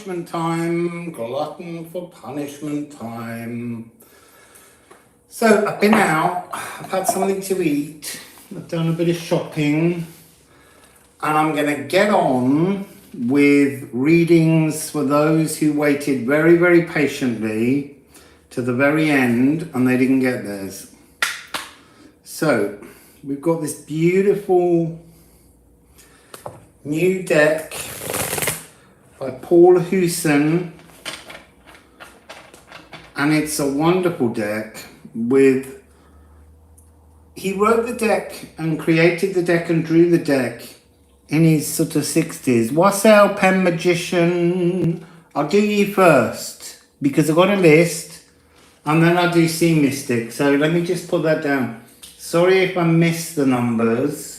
punishment time, glutton for punishment time. So I've been out, I've had something to eat, I've done a bit of shopping, and I'm going to get on with readings for those who waited very, very patiently to the very end and they didn't get theirs. So we've got this beautiful new deck by Paul Huson, and it's a wonderful deck. He wrote the deck and created the deck and drew the deck in his sort of 60s. Wassail Pen Magician. I'll do you first because I've got a list, and then I'll do Sea Mystic. So let me just put that down. Sorry if I missed the numbers.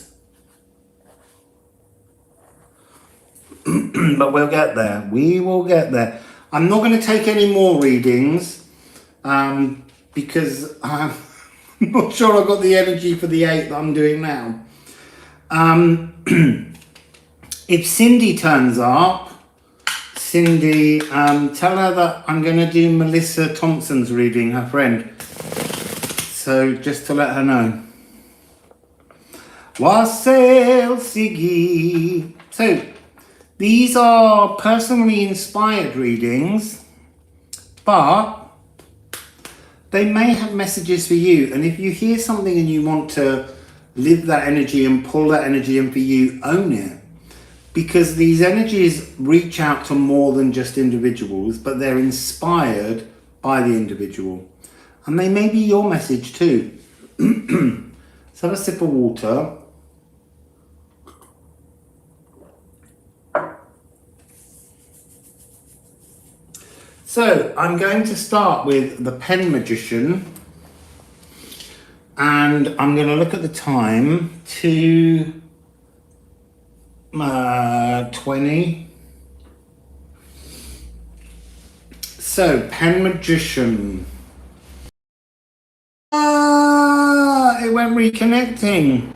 But we'll get there. We will get there. I'm not going to take any more readings because I'm not sure I've got the energy for the 8 that I'm doing now. If Cindy turns up, Cindy, tell her that I'm going to do Melissa Thompson's reading, her friend. So just to let her know. Wassail Siggy. So these are personally inspired readings, but they may have messages for you. And if you hear something and you want to live that energy and pull that energy in for you, own it. Because these energies reach out to more than just individuals, but they're inspired by the individual. And they may be your message too. Let's have a sip of water. So I'm going to start with the Pen Magician, and I'm going to look at the time to 20. So Pen Magician. It went reconnecting.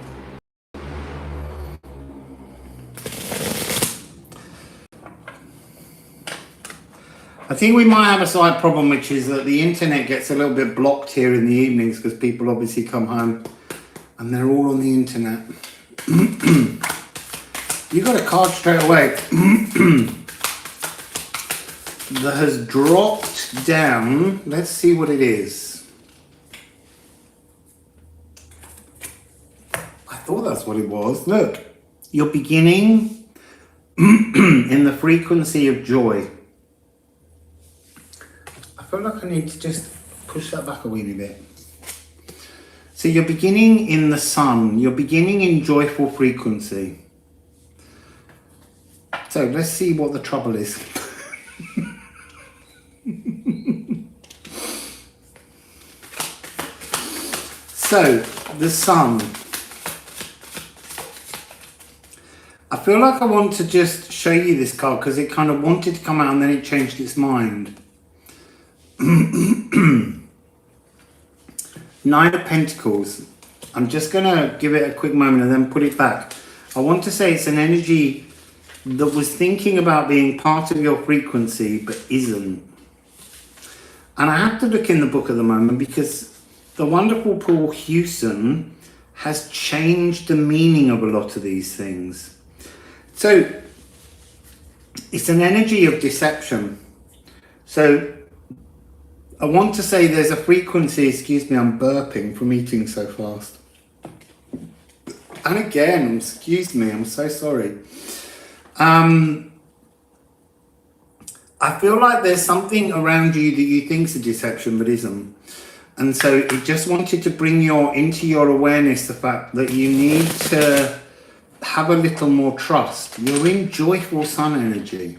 I think we might have a slight problem, which is that the internet gets a little bit blocked here in the evenings because people obviously come home and they're all on the internet. You got a card straight away that has dropped down. Let's see what it is. I thought that's what it was. Look, you're beginning in the frequency of joy. I feel like I need to just push that back a wee bit. So you're beginning in the sun. You're beginning in joyful frequency. So let's see what the trouble is. So the sun. I feel like I want to just show you this card because it kind of wanted to come out and then it changed its mind. 9 of Pentacles. I'm just going to give it a quick moment and then put it back. I want to say it's an energy that was thinking about being part of your frequency but isn't. And I have to look in the book at the moment because the wonderful Paul Huson has changed the meaning of a lot of these things. So it's an energy of deception. So I want to say there's a frequency, excuse me, I'm burping from eating so fast. And again, excuse me, I'm so sorry. I feel like there's something around you that you think is a deception but isn't. And so it just wanted to bring into your awareness the fact that you need to have a little more trust. You're in joyful sun energy.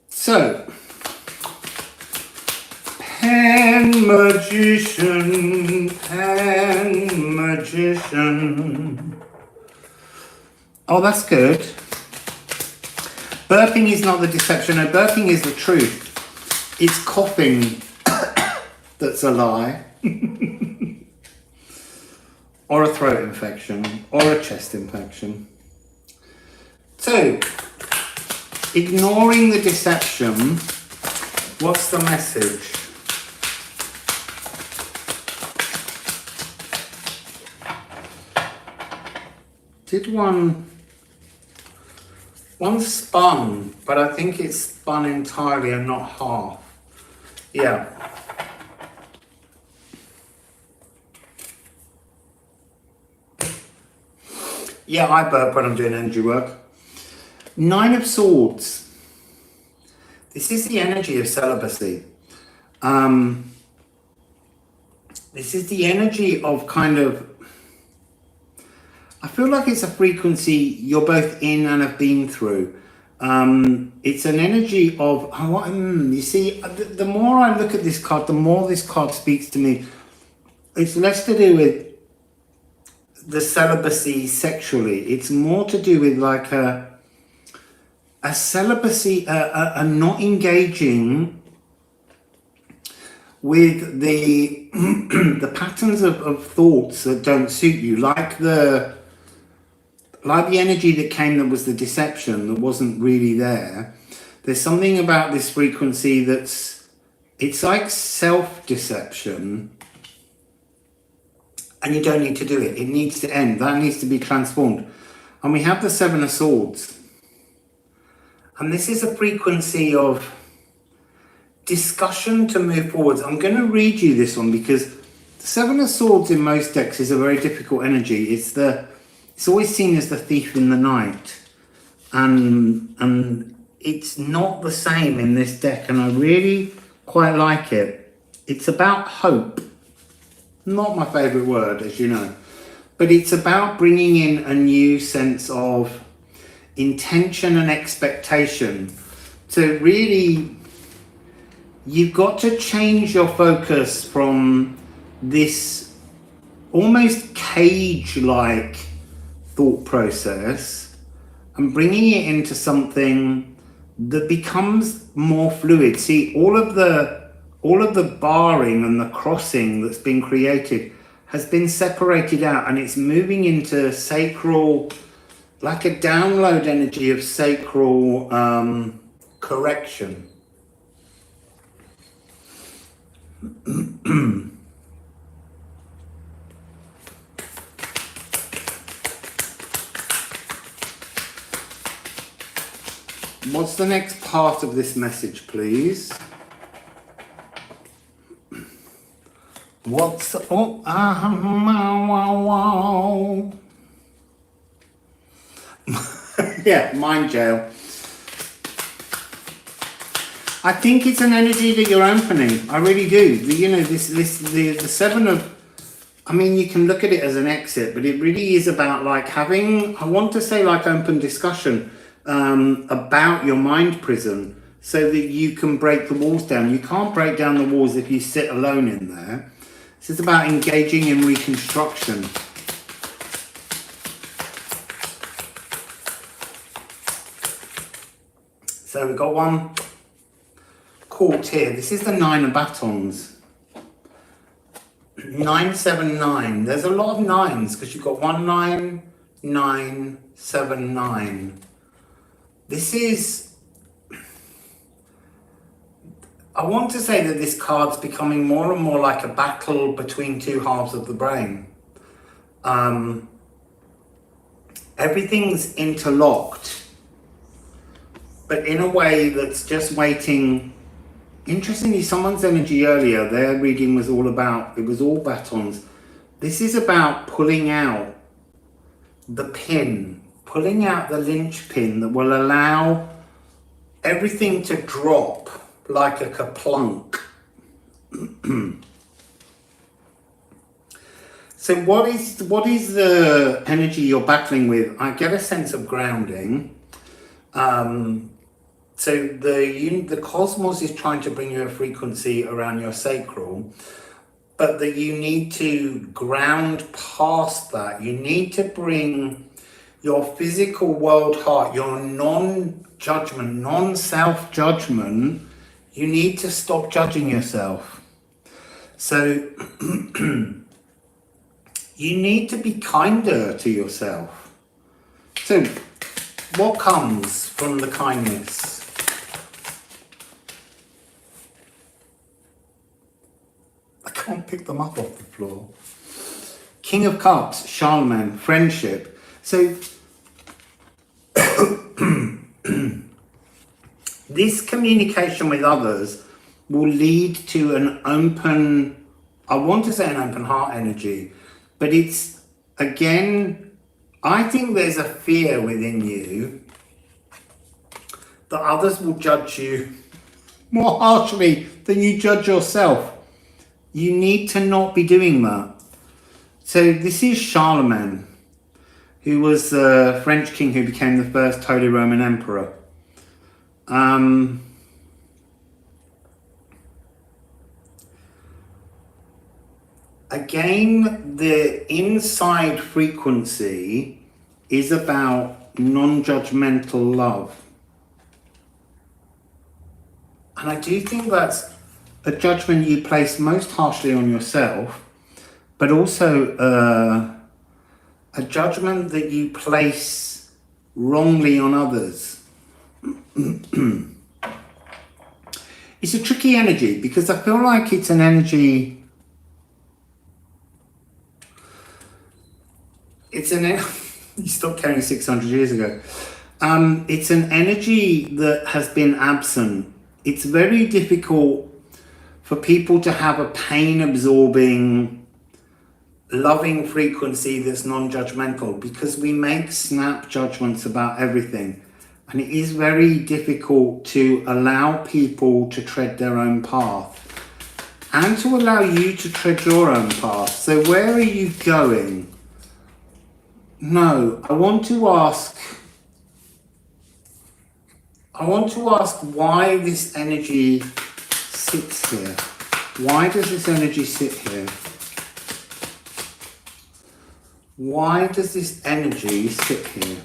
So Pen Magician, Pen Magician. Oh, that's good. Burping is not the deception. No, burping is the truth. It's coughing that's a lie. Or a throat infection. Or a chest infection. So, ignoring the deception, what's the message? Did one spun, but I think it's spun entirely and not half. Yeah. Yeah, I burp when I'm doing energy work. 9 of Swords. This is the energy of celibacy. This is the energy of kind of, I feel like it's a frequency you're both in and have been through. It's an energy of, you see, the more I look at this card, the more this card speaks to me. It's less to do with the celibacy sexually. It's more to do with like a celibacy, a not engaging with the the patterns of thoughts that don't suit you, like the energy that came that was the deception that wasn't really there. There's something about this frequency it's like self-deception, and you don't need to do it. It needs to end. That needs to be transformed. And we have the 7 of Swords. And this is a frequency of discussion to move forwards. I'm going to read you this one because the 7 of Swords in most decks is a very difficult energy. It's always seen as the thief in the night. And it's not the same in this deck. And I really quite like it. It's about hope. Not my favourite word, as you know. But it's about bringing in a new sense of intention and expectation. To really, you've got to change your focus from this almost cage-like thought process and bringing it into something that becomes more fluid. See, all of the barring and the crossing that's been created has been separated out, and it's moving into sacral, like a download energy of sacral correction. What's the next part of this message, please? What's yeah, mind jail. I think it's an energy that you're opening. I really do. The 7 of, I mean, you can look at it as an exit, but it really is about like having, I want to say like open discussion about your mind prison so that you can break the walls down. You can't break down the walls if you sit alone in there. This is about engaging in reconstruction. So we've got one court here. This is the 9 of batons. 979. There's a lot of 9s because you've got 1 9, 9, 7, 9. This is, I want to say that this card's becoming more and more like a battle between two halves of the brain. Everything's interlocked, but in a way that's just waiting. Interestingly, someone's energy earlier, their reading was all about, it was all batons. This is about pulling out the pin, pulling out the linchpin that will allow everything to drop like a kaplunk. So what is the energy you're battling with? I get a sense of grounding. So the cosmos is trying to bring you a frequency around your sacral, but that you need to ground past that. You need to bring your physical world heart, your non-judgment, non-self-judgment. You need to stop judging yourself. So you need to be kinder to yourself. So What comes from the kindness? I can't pick them up off the floor. King of Cups, Charlemagne, friendship. So this communication with others will lead to an open, I want to say an open heart energy, but it's, again, I think there's a fear within you that others will judge you more harshly than you judge yourself. You need to not be doing that. So this is Charlemagne, who was the French king who became the first Holy Roman Emperor. Again, the inside frequency is about non-judgmental love. And I do think that's a judgment you place most harshly on yourself, but also a judgment that you place wrongly on others. It's a tricky energy because I feel like it's an energy. You stopped counting 600 years ago. It's an energy that has been absent. It's very difficult for people to have a pain-absorbing, loving frequency that's non-judgmental because we make snap judgments about everything. And it is very difficult to allow people to tread their own path and to allow you to tread your own path. So where are you going? No, I want to ask why this energy sits here. Why does this energy sit here? Why does this energy sit here?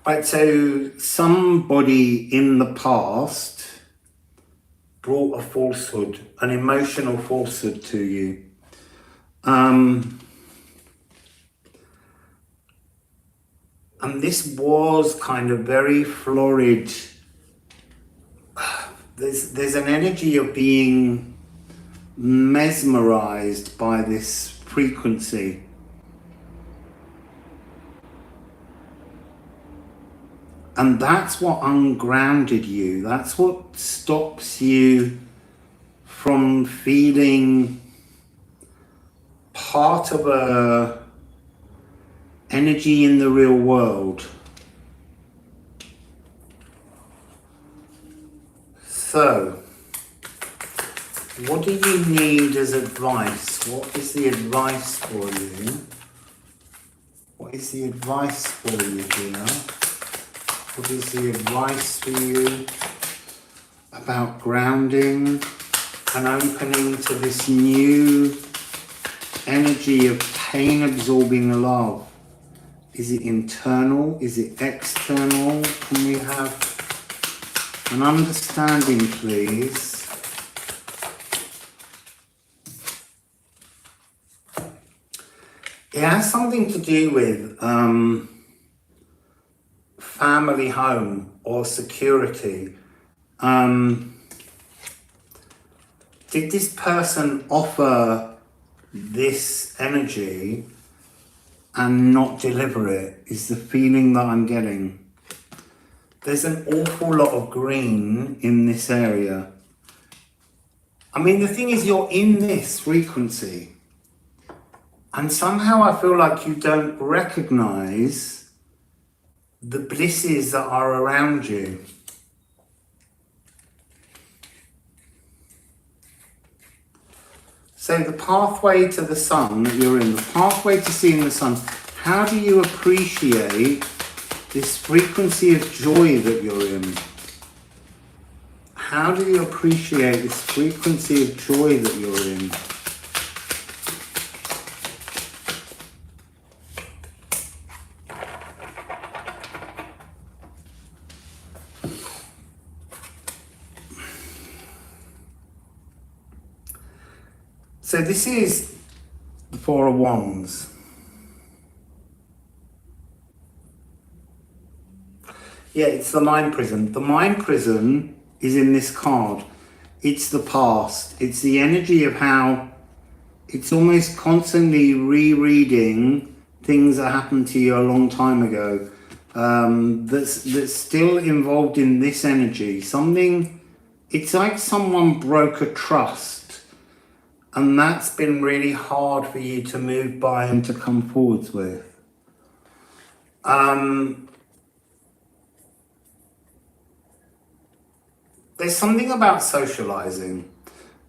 Right, so somebody in the past brought a falsehood, an emotional falsehood to you. And this was kind of very florid. There's an energy of being mesmerized by this frequency. And that's what ungrounded you. That's what stops you from feeling part of a energy in the real world. So, what do you need as advice? What is the advice for you? What is the advice for you here? What is the advice for you about grounding and opening to this new energy of pain-absorbing love? Is it internal? Is it external? Can we have an understanding, please? It has something to do with family home or security. Did this person offer this energy and not deliver it, is the feeling that I'm getting. There's an awful lot of green in this area. I mean, the thing is, you're in this frequency. And somehow I feel like you don't recognize the blisses that are around you. So the pathway to the sun that you're in, the pathway to seeing the sun, how do you appreciate this frequency of joy that you're in? How do you appreciate this frequency of joy that you're in? So this is The Four of Wands. Yeah, it's the mind prison. The mind prison is in this card. It's the past. It's the energy of how it's almost constantly rereading things that happened to you a long time ago. That's still involved in this energy. Something, it's like someone broke a trust, and that's been really hard for you to move by and to come forwards with. There's something about socializing,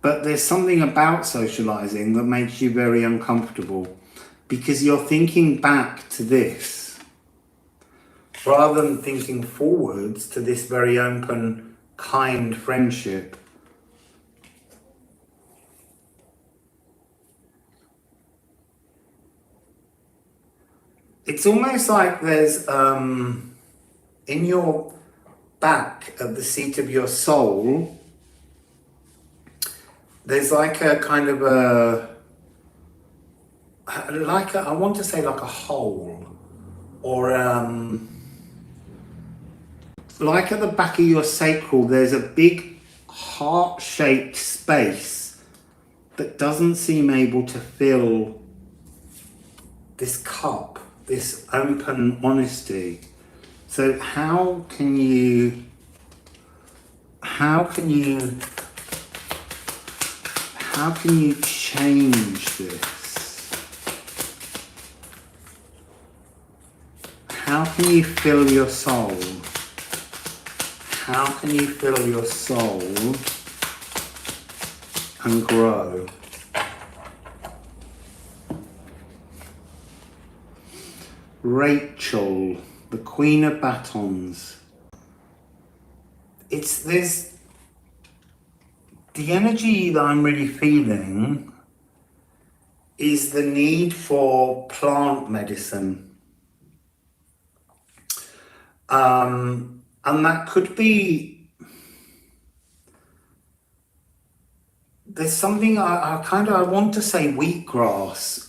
but there's something about socializing that makes you very uncomfortable because you're thinking back to this rather than thinking forwards to this very open, kind friendship. It's almost like there's, in your back at the seat of your soul, there's like a kind of I want to say like a hole, or like at the back of your sacral, there's a big heart-shaped space that doesn't seem able to fill this cup, this open honesty. So how can you change this? How can you fill your soul? How can you fill your soul and grow? Rachel, the Queen of Batons. There's the energy that I'm really feeling is the need for plant medicine. And that could be, there's something I want to say wheatgrass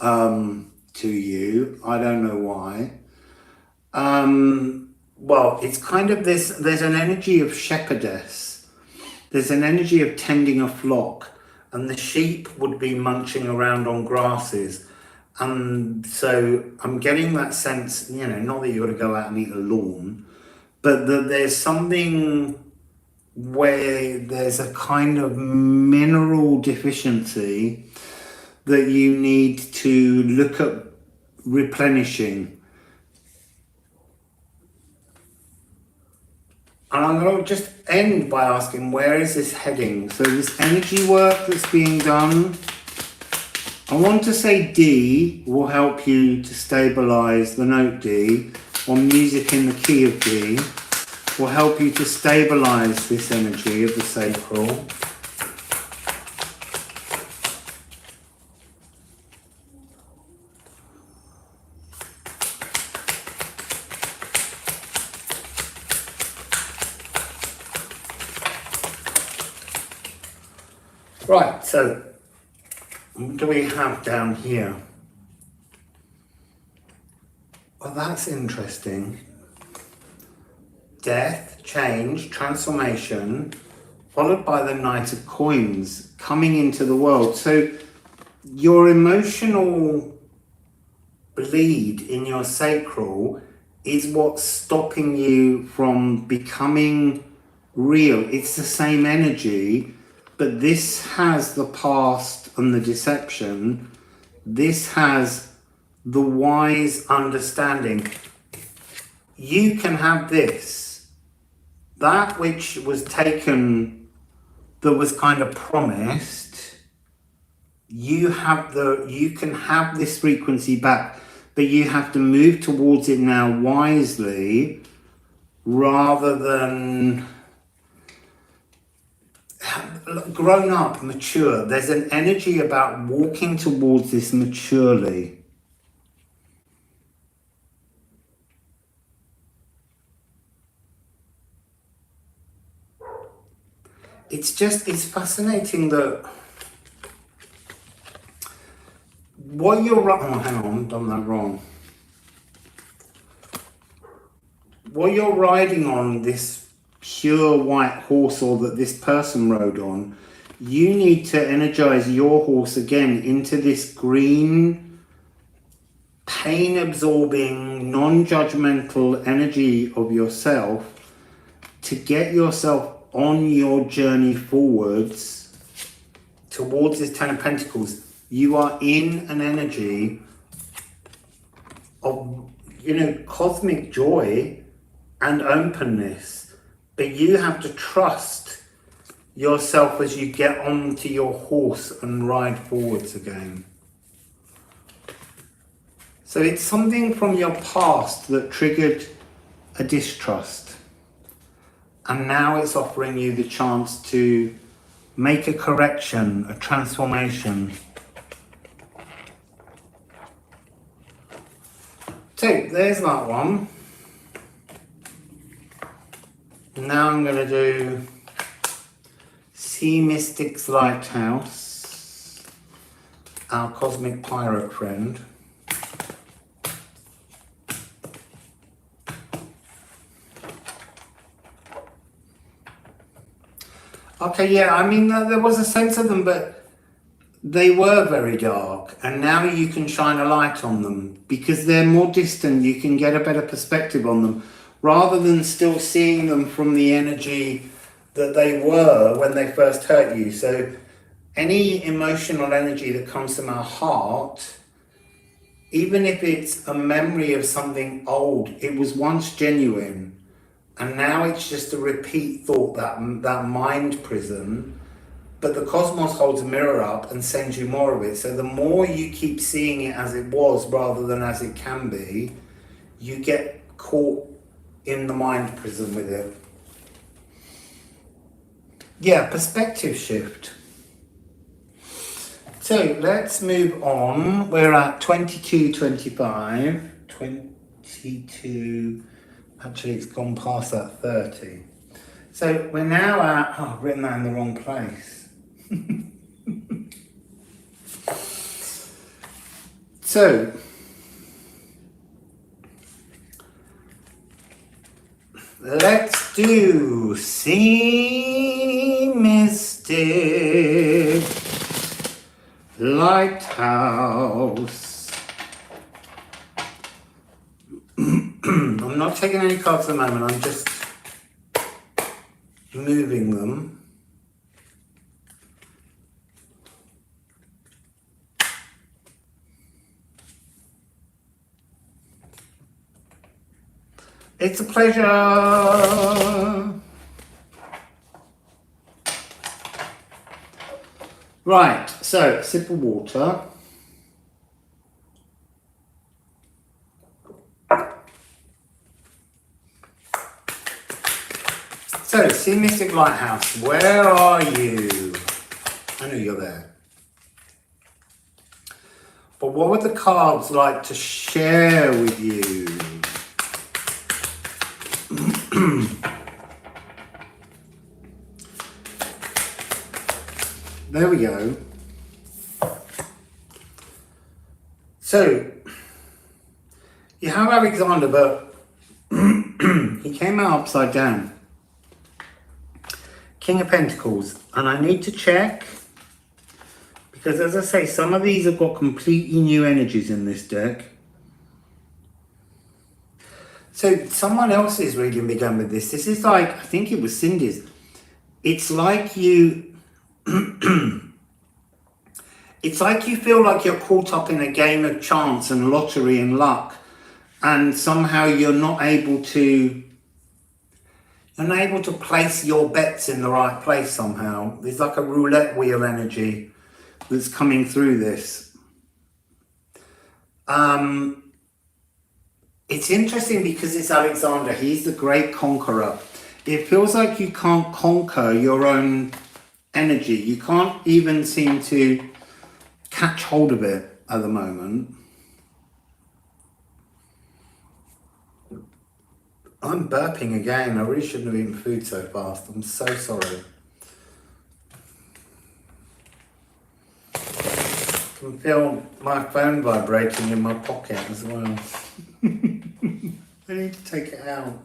to you. I don't know why. Well, it's kind of this, there's an energy of shepherdess. There's an energy of tending a flock, and the sheep would be munching around on grasses. And so I'm getting that sense, not that you got to go out and eat the lawn, but that there's something where there's a kind of mineral deficiency that you need to look at replenishing. And I'm going to just end by asking, where is this heading? So this energy work that's being done, I want to say D will help you to stabilize the note D, or music in the key of D, will help you to stabilize this energy of the sacral. Right, so what do we have down here? Well, that's interesting. Death, change, transformation, followed by the Knight of Coins coming into the world. So your emotional bleed in your sacral is what's stopping you from becoming real. It's the same energy, but this has the past and the deception. This has the wise understanding. You can have this. That which was taken, that was kind of promised, you can have this frequency back, but you have to move towards it now wisely, rather than grown up, mature. There's an energy about walking towards this maturely. It's fascinating that what you're, oh hang on, done that wrong. What you're riding on, this pure white horse, or that this person rode on, you need to energize your horse again into this green, pain-absorbing, non-judgmental energy of yourself to get yourself on your journey forwards towards this Ten of Pentacles. You are in an energy of, you know, cosmic joy and openness, but you have to trust yourself as you get onto your horse and ride forwards again. So it's something from your past that triggered a distrust, and now it's offering you the chance to make a correction, a transformation. So there's that one. Now I'm going to do Mystic Lighthouse, our cosmic pirate friend. Okay, yeah, I mean, there was a sense of them, but they were very dark, and now you can shine a light on them because they're more distant. You can get a better perspective on them rather than still seeing them from the energy that they were when they first hurt you. So any emotional energy that comes from our heart, even if it's a memory of something old, it was once genuine, and now it's just a repeat thought, that mind prison. But the cosmos holds a mirror up and sends you more of it. So the more you keep seeing it as it was rather than as it can be, you get caught in the mind prison with it. Yeah, perspective shift. So let's move on. We're at 22.25. 22. Actually, it's gone past that 30. So we're now at, oh, I've written that in the wrong place. So, let's do Mystic Lighthouse. I'm not taking any cards at the moment, I'm just moving them. It's a pleasure. Right, so sip of water. So, Mystic Lighthouse, where are you? I know you're there. But what would the cards like to share with you? There we go. So, you have Alexander, but he came out upside down. King of Pentacles. And I need to check, because as I say, some of these have got completely new energies in this deck. So someone else's reading began with this. This is like, I think it was Cindy's. It's like you... it's like you feel like you're caught up in a game of chance and lottery and luck, and somehow you're not able to place your bets in the right place somehow. There's like a roulette wheel energy that's coming through this. It's interesting because it's Alexander. He's the great conqueror. It feels like you can't conquer your own energy. You can't even seem to catch hold of it at the moment. I'm burping again. I really shouldn't have eaten food so fast. I'm so sorry. can feel my phone vibrating in my pocket as well. I need to take it out.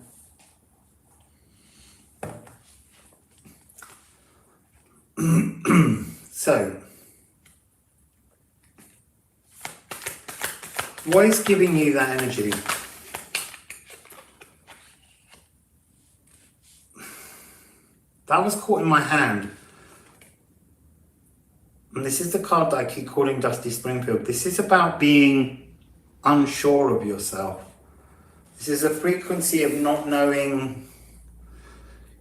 So, what is giving you that energy? That was caught in my hand. And this is the card that I keep calling Dusty Springfield. This is about being unsure of yourself. This is a frequency of not knowing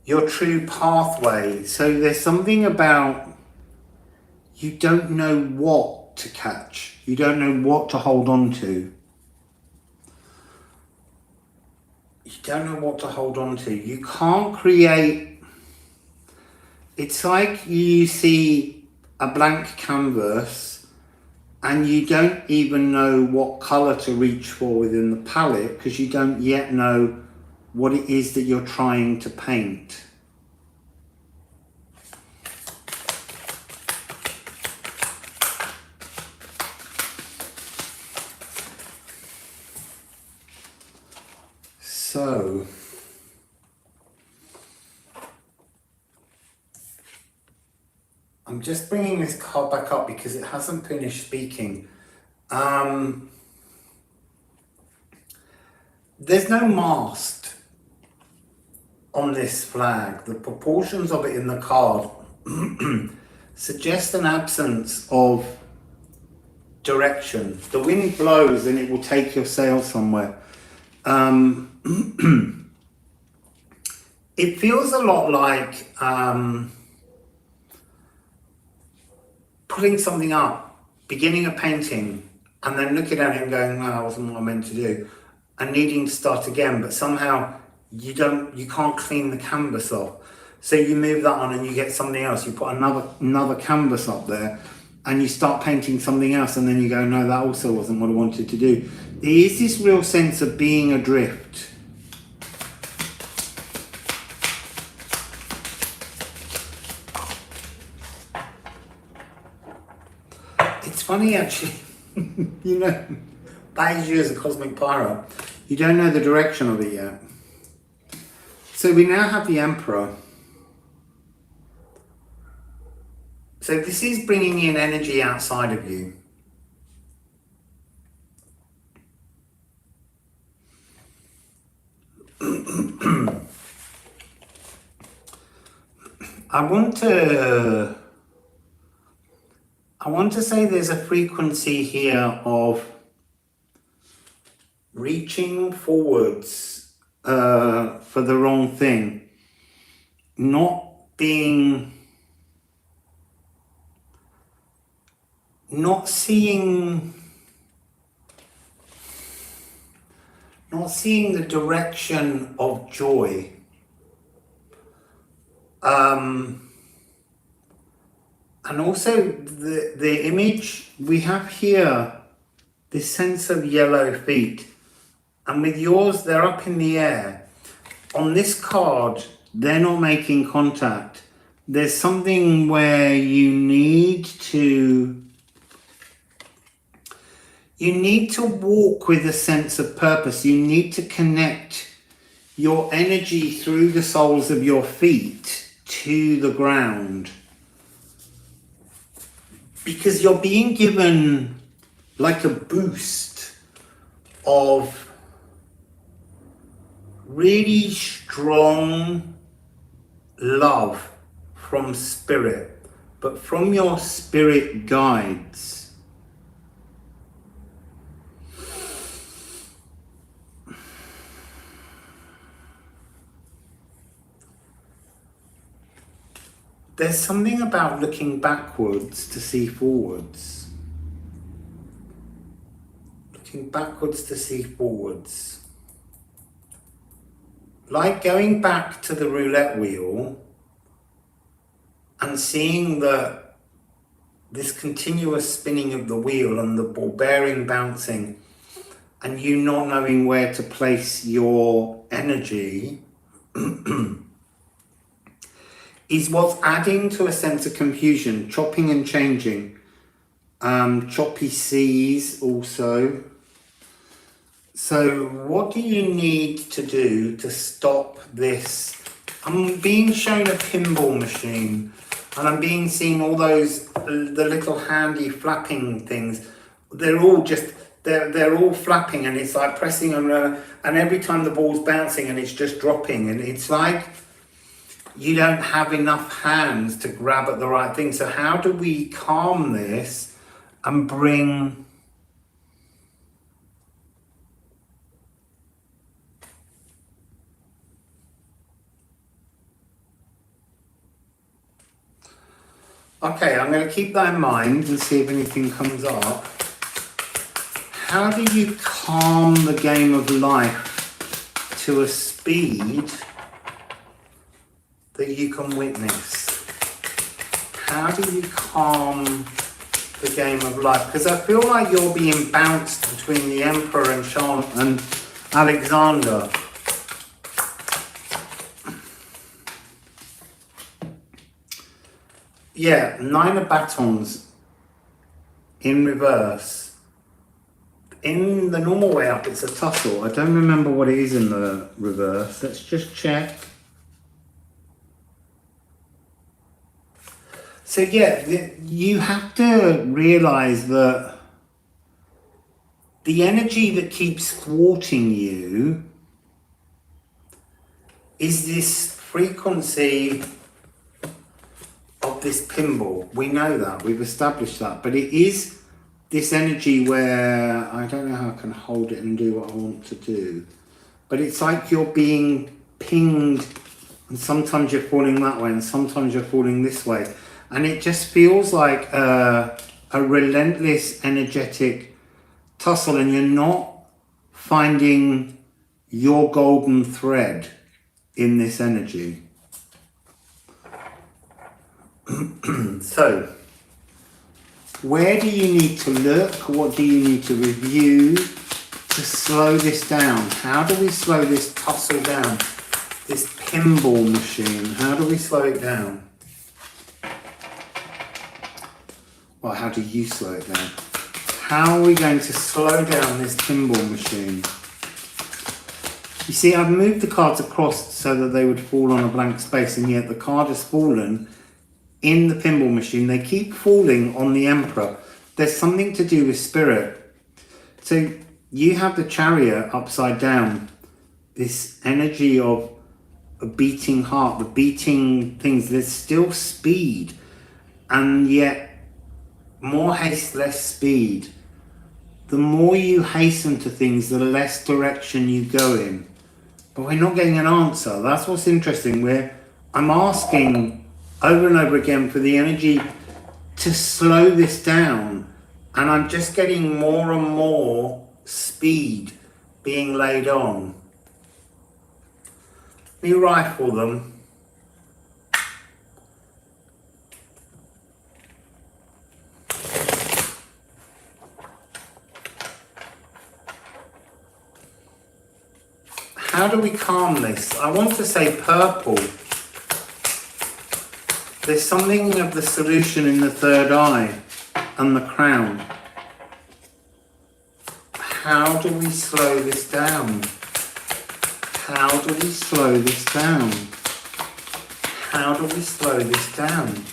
your true pathway. So there's something about you don't know what to catch. You don't know what to hold on to. You don't know what to hold on to. You can't create. It's like you see a blank canvas and you don't even know what colour to reach for within the palette because you don't yet know what it is that you're trying to paint. So, I'm just bringing this card back up because it hasn't finished speaking. There's no mast on this flag. The proportions of it in the card suggest an absence of direction. The wind blows and it will take your sail somewhere. It feels a lot like putting something up, beginning a painting, and then looking at it and going, no, that wasn't what I meant to do, and needing to start again, but somehow you can't clean the canvas off. So you move that on and you get something else. You put another canvas up there and you start painting something else, and then you go, no, that also wasn't what I wanted to do. There is this real sense of being adrift. It's funny actually, you know, that is you as a cosmic pyro. You don't know the direction of it yet. So we now have the Emperor. So this is bringing in energy outside of you. I want to say there's a frequency here of reaching forwards for the wrong thing, not seeing the direction of joy. And also the image we have here, this sense of yellow feet, and with yours they're up in the air. On this card they're not making contact. There's something where you need to walk with a sense of purpose. You need to connect your energy through the soles of your feet to the ground. Because you're being given like a boost of really strong love from spirit, but from your spirit guides. There's something about looking backwards to see forwards. Looking backwards to see forwards. Like going back to the roulette wheel and seeing this continuous spinning of the wheel and the ball bearing bouncing, and you not knowing where to place your energy is what's adding to a sense of confusion, chopping and changing. choppy seas also. So what do you need to do to stop this? I'm being shown a pinball machine, and I'm being seen all those, the little handy flapping things. They're all just, they're all flapping, and it's like pressing on, and every time the ball's bouncing and it's just dropping, and it's like you don't have enough hands to grab at the right thing. So how do we calm this and bring... Okay, I'm going to keep that in mind and see if anything comes up. How do you calm the game of life to a speed that you can witness? How do you calm the game of life? Because I feel like you're being bounced between the Emperor and Charlotte and Alexander. Yeah, 9 of batons in reverse. In the normal way up, it's a tussle. I don't remember what it is in the reverse. Let's just check. So yeah, you have to realise that the energy that keeps thwarting you is this frequency of this pinball. We know that, we've established that, but it is this energy where I don't know how I can hold it and do what I want to do, but it's like you're being pinged, and sometimes you're falling that way and sometimes you're falling this way, and it just feels like a relentless energetic tussle, and you're not finding your golden thread in this energy. So, where do you need to look? What do you need to review to slow this down? How do we slow this tussle down? This pinball machine, how do we slow it down? Well, how do you slow it down? How are we going to slow down this pinball machine? You see, I've moved the cards across so that they would fall on a blank space, and yet the card has fallen in the pinball machine. They keep falling on the Emperor. There's something to do with spirit. So you have the Chariot upside down, this energy of a beating heart, the beating things. There's still speed, and yet more haste, less speed. The more you hasten to things, the less direction you go in. But we're not getting an answer. That's what's interesting. I'm asking over and over again for the energy to slow this down, and I'm just getting more and more speed being laid on. Let me rifle them. How do we calm this? I want to say purple. There's something of the solution in the third eye and the crown. How do we slow this down? How do we slow this down? How do we slow this down?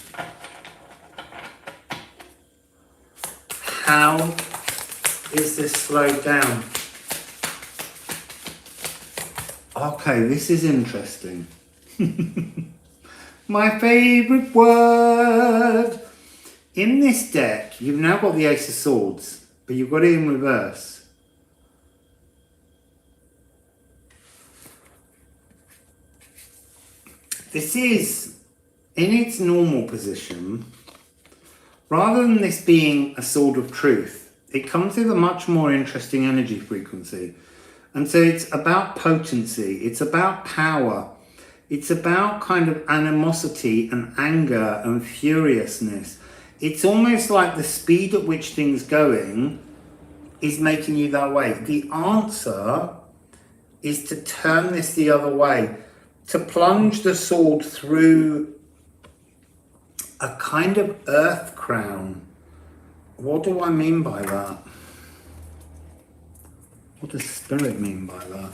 How is this slowed down? Okay, this is interesting. My favourite word. In this deck, you've now got the Ace of Swords, but you've got it in reverse. This is, in its normal position, rather than this being a sword of truth, it comes with a much more interesting energy frequency. And so it's about potency, it's about power, it's about kind of animosity and anger and furiousness. It's almost like the speed at which things going is making you that way. The answer is to turn this the other way, to plunge the sword through a kind of earth crown What do I mean by that? What does spirit mean by that?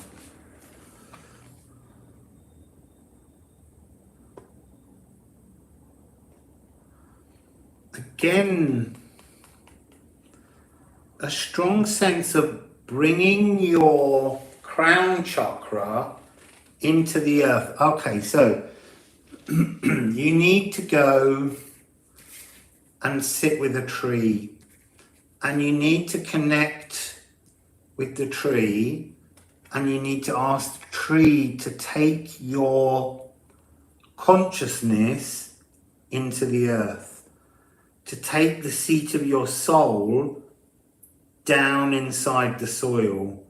Again, a strong sense of bringing your crown chakra into the earth. Okay, so you need to go and sit with a tree, and you need to connect with the tree, and you need to ask the tree to take your consciousness into the earth, to take the seat of your soul down inside the soil.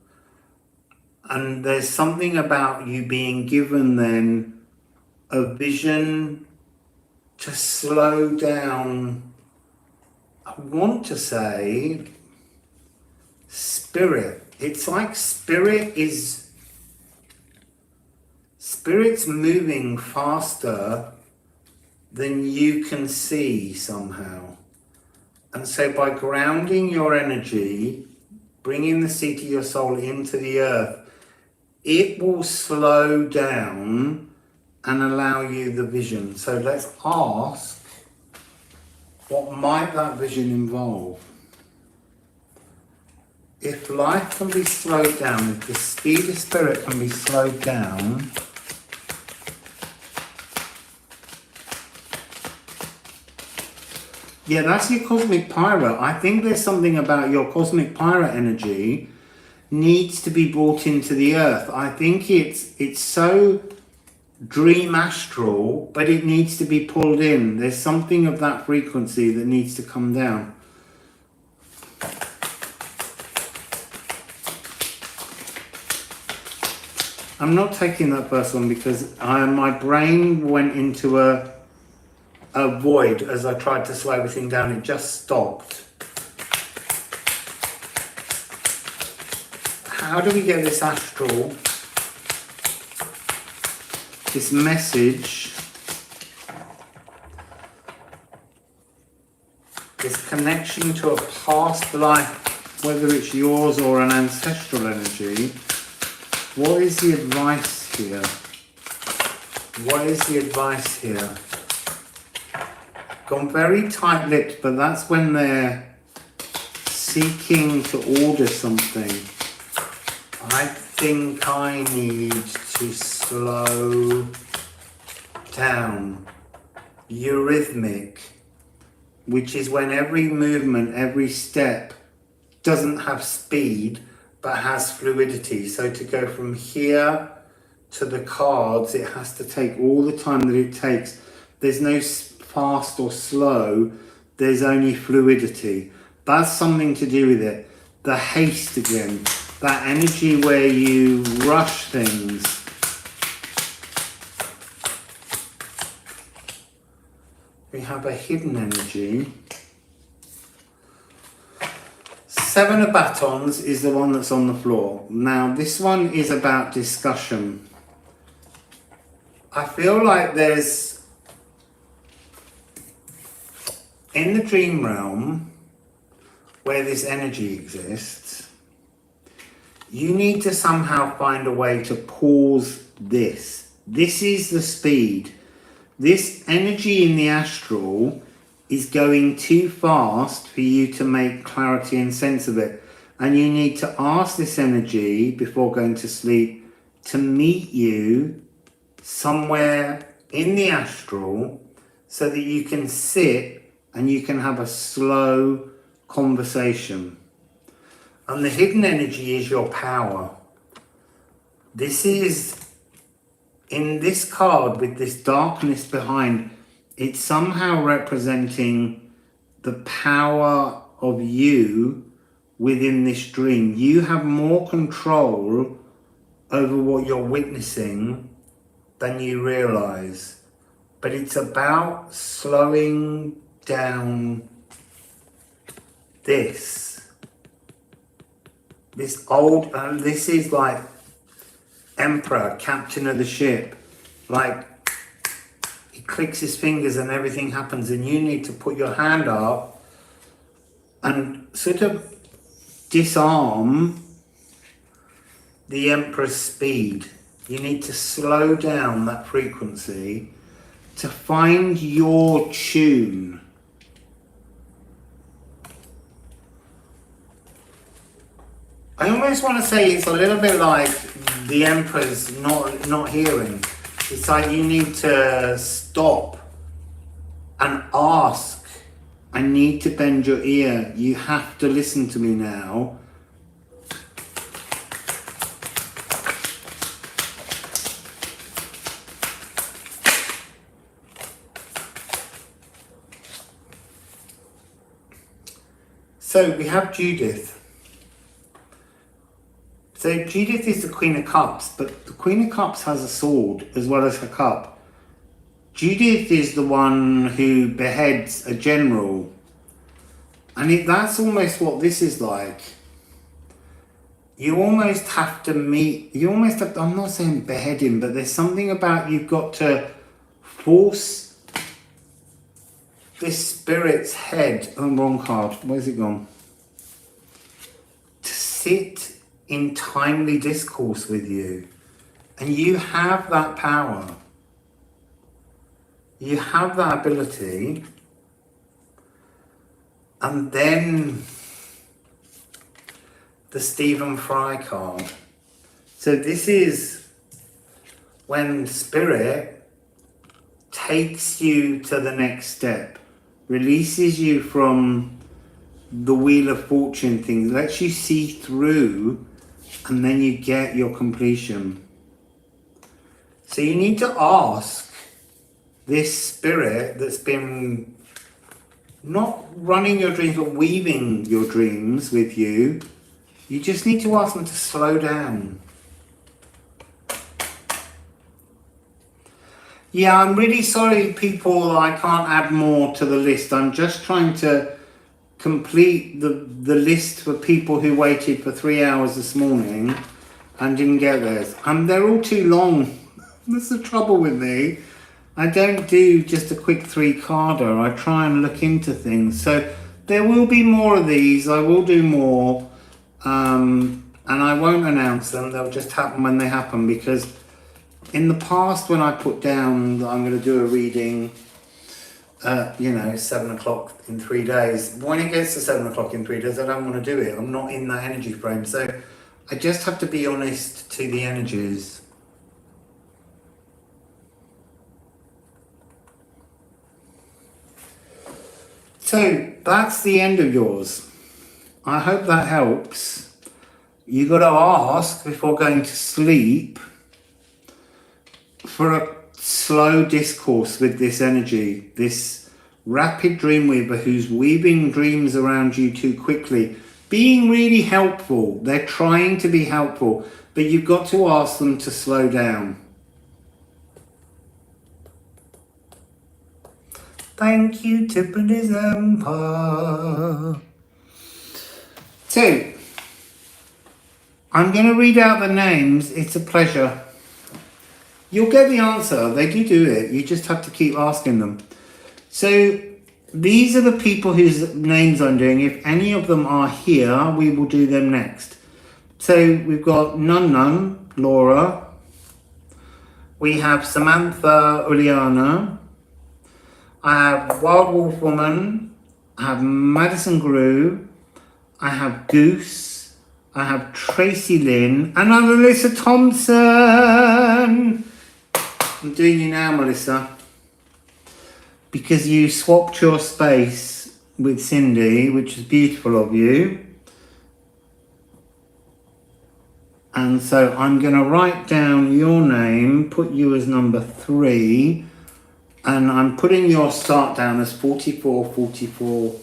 And there's something about you being given then a vision to slow down. I want to say spirit. It's like spirit's moving faster than you can see somehow. And so by grounding your energy, bringing the seat of your soul into the earth, it will slow down and allow you the vision. So let's ask, what might that vision involve? If life can be slowed down, if the speed of spirit can be slowed down, yeah, that's your cosmic pirate. I think there's something about your cosmic pirate energy needs to be brought into the earth. I think it's so dream astral, but it needs to be pulled in. There's something of that frequency that needs to come down. I'm not taking that first one because my brain went into a void as I tried to slow everything down. It just stopped. How do we get this astral, this message, this connection to a past life, whether it's yours or an ancestral energy? What is the advice here? What is the advice here? Gone very tight-lipped, but that's when they're seeking to order something. I think I need to slow down. Eurythmic, which is when every movement, every step doesn't have speed, but has fluidity. So to go from here to the cards, it has to take all the time that it takes. There's no fast or slow, there's only fluidity. That's something to do with it. The haste again, that energy where you rush things. We have a hidden energy. Seven of Batons is the one that's on the floor. Now this one is about discussion. I feel like there's, in the dream realm, where this energy exists, you need to somehow find a way to pause this. This is the speed. This energy in the astral is going too fast for you to make clarity and sense of it. And you need to ask this energy before going to sleep to meet you somewhere in the astral so that you can sit and you can have a slow conversation. And the hidden energy is your power. This is, in this card with this darkness behind, it's somehow representing the power of you within this dream. You have more control over what you're witnessing than you realize. But it's about slowing down this old, this is like emperor, captain of the ship, like he clicks his fingers and everything happens, and you need to put your hand up and sort of disarm the Emperor's speed. You need to slow down that frequency to find your tune. I almost want to say it's a little bit like the Emperor's not hearing. It's like you need to stop and ask. I need to bend your ear. You have to listen to me now. So we have Judith. So Judith is the Queen of Cups, but the Queen of Cups has a sword as well as her cup. Judith is the one who beheads a general. And that's almost what this is like. You almost have to I'm not saying behead him, but there's something about you've got to force this spirit's head, wrong card, where's it gone? To sit in timely discourse with you. And you have that power. You have that ability. And then the Stephen Fry card. So this is when spirit takes you to the next step, releases you from the Wheel of Fortune thing, lets you see through, and then you get your completion. So you need to ask this spirit that's been not running your dreams but weaving your dreams with you. You just need to ask them to slow down. Yeah, I'm really sorry people, I can't add more to the list. I'm just trying to complete the list for people who waited for 3 hours this morning and didn't get theirs. They're all too long. That's the trouble with me. I don't do just a quick 3-carder. I try and look into things. So there will be more of these. I will do more. And I won't announce them. They'll just happen when they happen, because in the past when I put down that I'm going to do a reading, 7 o'clock in 3 days, when it gets to 7 o'clock in 3 days, I don't want to do it. I'm not in that energy frame. So I just have to be honest to the energies. So that's the end of yours. I hope that helps. You got to ask before going to sleep for a slow discourse with this energy, this rapid dream weaver who's weaving dreams around you too quickly, being really helpful. They're trying to be helpful, but you've got to ask them to slow down. Thank you, Tiffany's Empire. So, I'm going to read out the names. It's a pleasure. You'll get the answer. They do it. You just have to keep asking them. So, these are the people whose names I'm doing. If any of them are here, we will do them next. So, we've got Nun, Laura. We have Samantha, Uliana. I have Wild Wolf Woman, I have Madison Grae, I have Goose, I have Tracy Lynn, and I'm Melissa Thompson. I'm doing you now, Melissa, because you swapped your space with Cindy, which is beautiful of you. And so I'm going to write down your name, put you as number 3. And I'm putting your start down as 4444.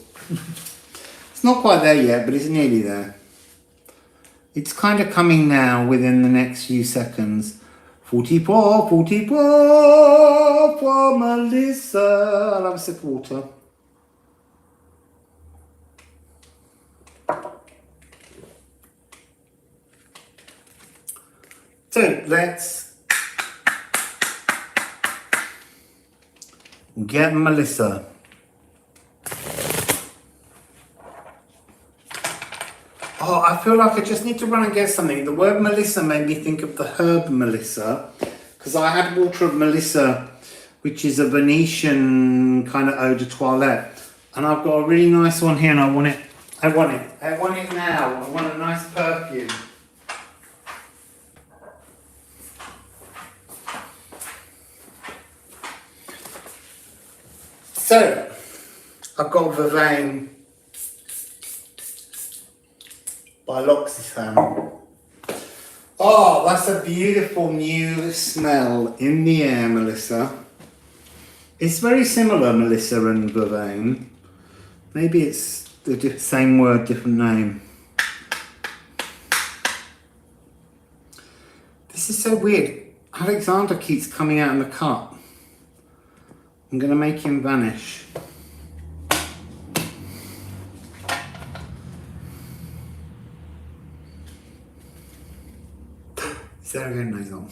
It's not quite there yet, but it's nearly there. It's kind of coming now within the next few seconds. 44, 44 for Melissa. I'll have a sip of water. So let's get Melissa. Oh, I feel like I just need to run and get something. The word Melissa made me think of the herb Melissa, because I had water of Melissa, which is a Venetian kind of eau de toilette, and I've got a really nice one here, and I want it now. I want a nice perfume. So, I've got Vervain by L'Occitane. Oh, that's a beautiful new smell in the air, Melissa. It's very similar, Melissa and Vervain. Maybe it's the same word, different name. This is so weird. Alexander keeps coming out in the cup. I'm going to make him vanish. There again, nice on.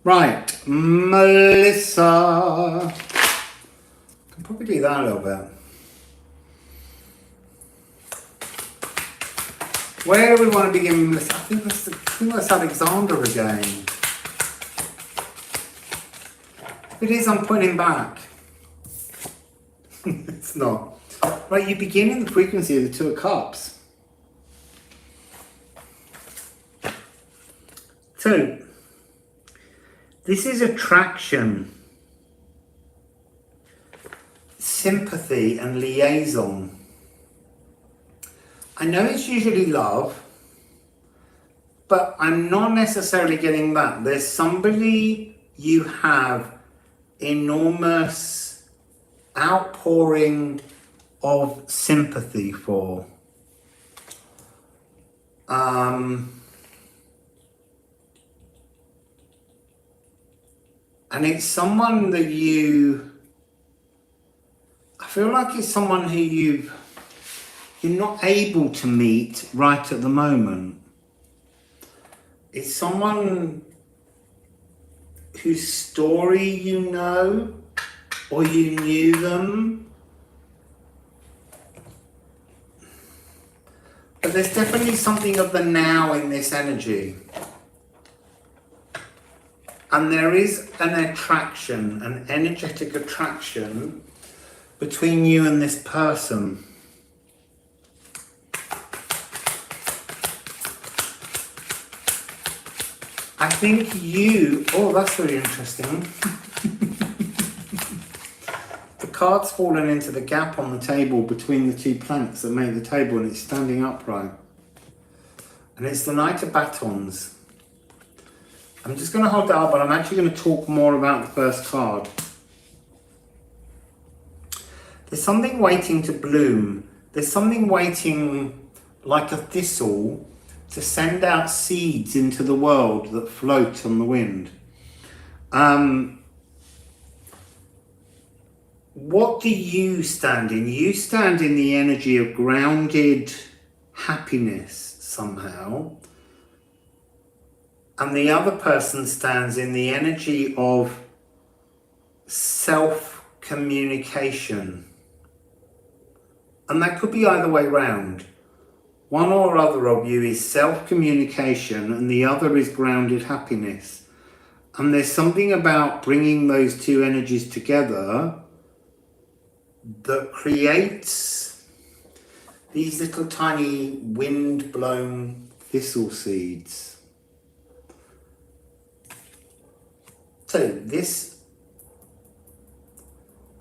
Right, Melissa. Can probably do that a little bit. Where do we want to begin, Melissa? I think that's Alexander again. If it is, I'm putting him back. It's not. Right, you begin in the frequency of the Two of Cups. So, this is attraction, sympathy and liaison. I know it's usually love, but I'm not necessarily getting that. There's somebody you have enormous outpouring of sympathy for. And it's someone that I feel like it's someone who you're not able to meet right at the moment. It's someone whose story you know, or you knew them. But there's definitely something of the now in this energy. And there is an attraction, an energetic attraction between you and this person. I think oh, that's very interesting. The card's fallen into the gap on the table between the two planks that make the table, and it's standing upright. And it's the Knight of Batons. I'm just going to hold that up, but I'm actually going to talk more about the first card. There's something waiting to bloom. There's something waiting like a thistle to send out seeds into the world that float on the wind. What do you stand in? You stand in the energy of grounded happiness somehow. And the other person stands in the energy of self-communication. And that could be either way round. One or other of you is self-communication and the other is grounded happiness. And there's something about bringing those two energies together that creates these little tiny wind-blown thistle seeds. So this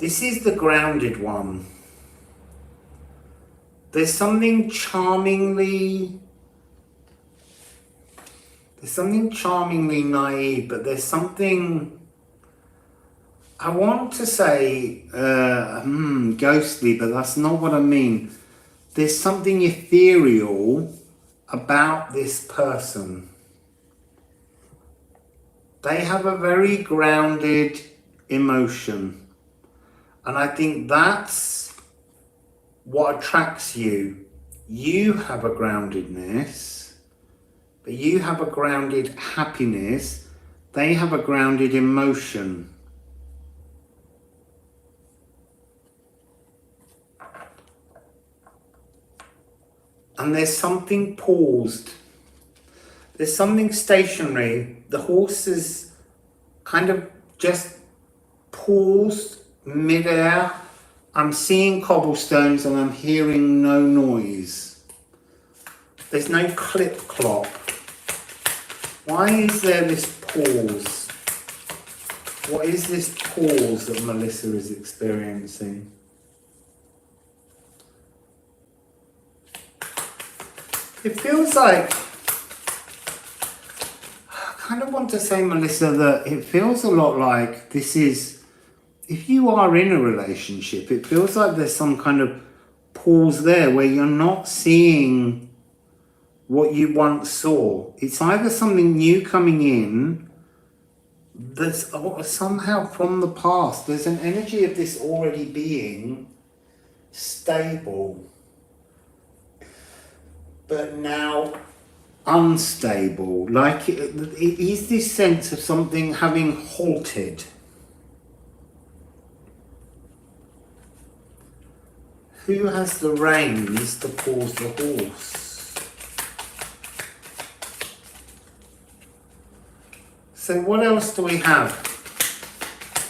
is the grounded one. There's something charmingly naive, but there's something, I want to say ghostly, but that's not what I mean. There's something ethereal about this person. They have a very grounded emotion. And I think that's what attracts you. You have a groundedness, but you have a grounded happiness. They have a grounded emotion. and there's something paused. There's something stationary. The horse is kind of just paused mid-air. I'm seeing cobblestones and I'm hearing no noise. There's no clip-clop. Why is there this pause? What is this pause that Melissa is experiencing? It feels like, I kind of want to say, Melissa, that it feels a lot like this is, if you are in a relationship, it feels like there's some kind of pause there where you're not seeing what you once saw. It's either something new coming in that's somehow from the past. There's an energy of this already being stable, but now unstable. Like it is this sense of something having halted. Who has the reins to pause the horse? So what else do we have?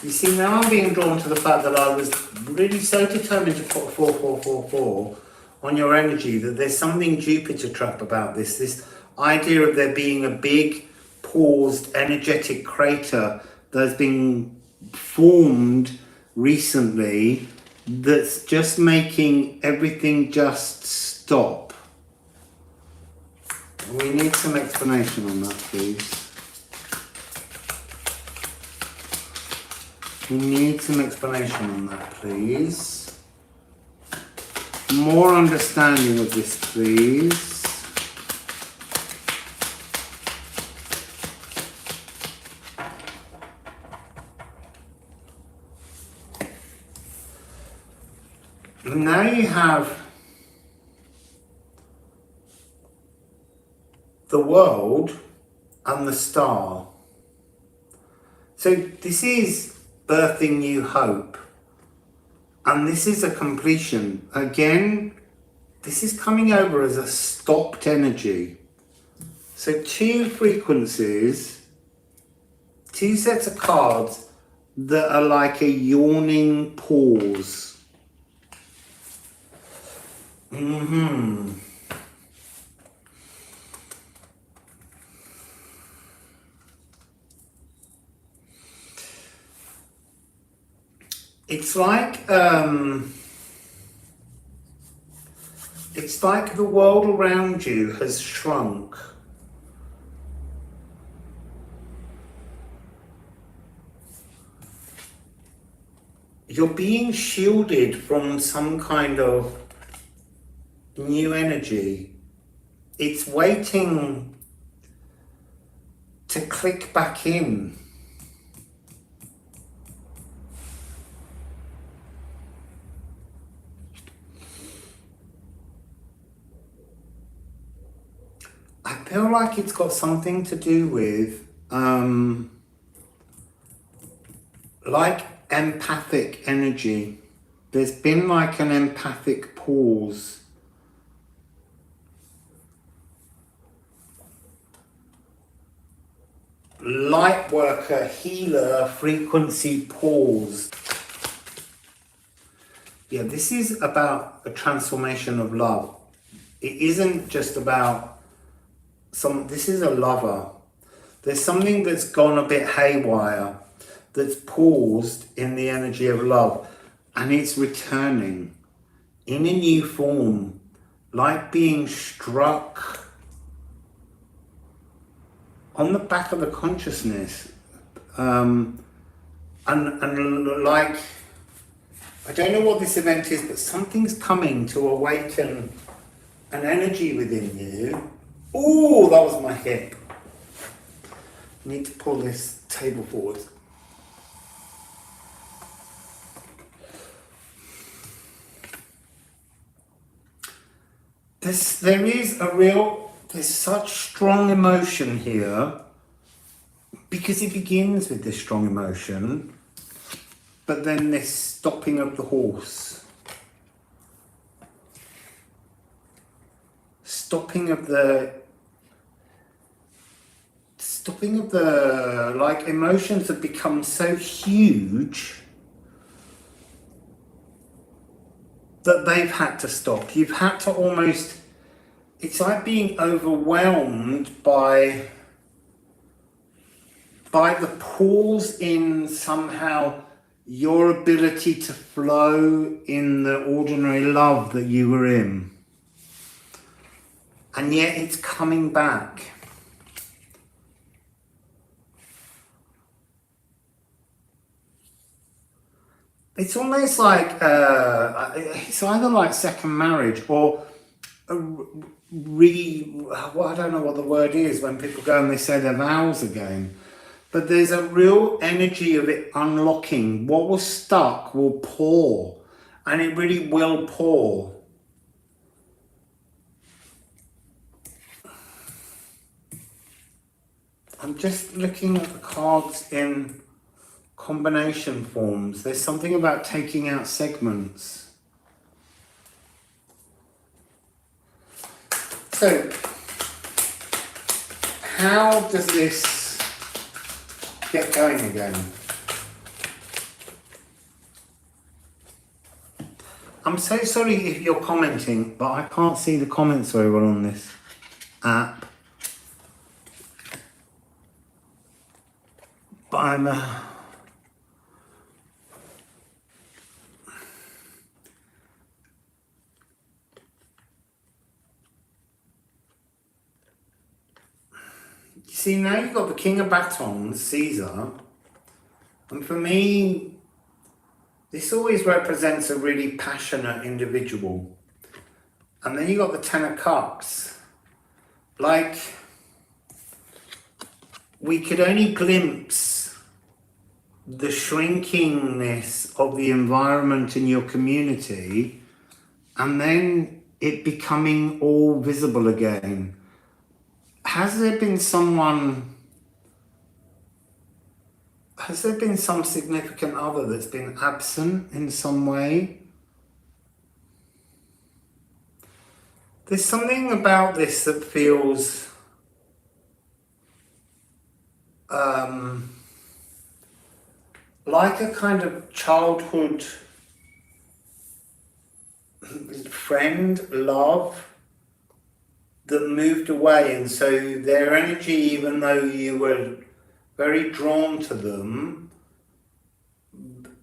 You see, now I'm being drawn to the fact that I was really so determined to put 4444 on your energy that there's something Jupiter trap about this. This idea of there being a big paused energetic crater that's been formed recently that's just making everything just stop. We need some explanation on that, please. We need some explanation on that, please. More understanding of this, please. And now you have the world and the star. So this is birthing new hope, and this is a completion. Again, this is coming over as a stopped energy. So two frequencies, two sets of cards that are like a yawning pause. It's like the world around you has shrunk. You're being shielded from some kind of new energy. It's waiting to click back in. I feel like it's got something to do with like empathic energy. There's been like an empathic pause. Light worker, healer, frequency pause. Yeah, this is about a transformation of love. It isn't just about this is a lover. There's something that's gone a bit haywire, that's paused in the energy of love, and it's returning in a new form, like being struck on the back of the consciousness, and like, I don't know what this event is, but something's coming to awaken an energy within you. Oh, that was my hip. I need to pull this table forward. There's such strong emotion here, because it begins with this strong emotion, but then this stopping of the horse. stopping of the like emotions have become so huge that they've had to stop. You've had to almost, it's like being overwhelmed by the pause in somehow your ability to flow in the ordinary love that you were in. And yet it's coming back. It's almost like, it's either like second marriage or well, I don't know what the word is when people go and they say their vows again. But there's a real energy of it unlocking. What was stuck will pour, and it really will pour. I'm just looking at the cards in combination forms. There's something about taking out segments. So, how does this get going again? I'm so sorry if you're commenting, but I can't see the comments very well on this app. But I'm see, now you've got the King of Batons, Caesar, and for me, this always represents a really passionate individual. And then you've got the Ten of Cups. Like, we could only glimpse the shrinkingness of the environment in your community, and then it becoming all visible again. Has there been some significant other that's been absent in some way? There's something about this that feels like a kind of childhood friend, love, that moved away, and so their energy, even though you were very drawn to them,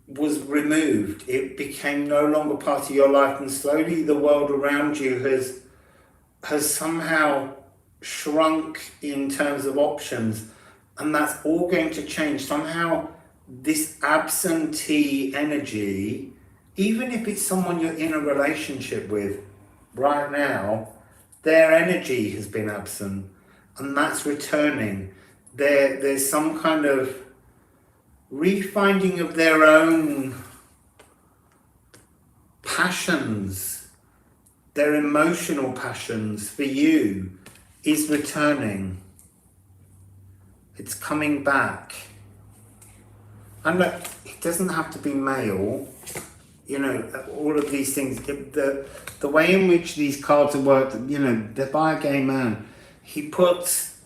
was removed. It became no longer part of your life, and slowly the world around you has somehow shrunk in terms of options, and that's all going to change. Somehow this absentee energy, even if it's someone you're in a relationship with right now, their energy has been absent, and that's returning. There's some kind of refinding of their own passions, their emotional passions for you is returning. It's coming back. And look, it doesn't have to be male. You know, all of these things, the way in which these cards are worked, you know, they're by a gay man. He puts,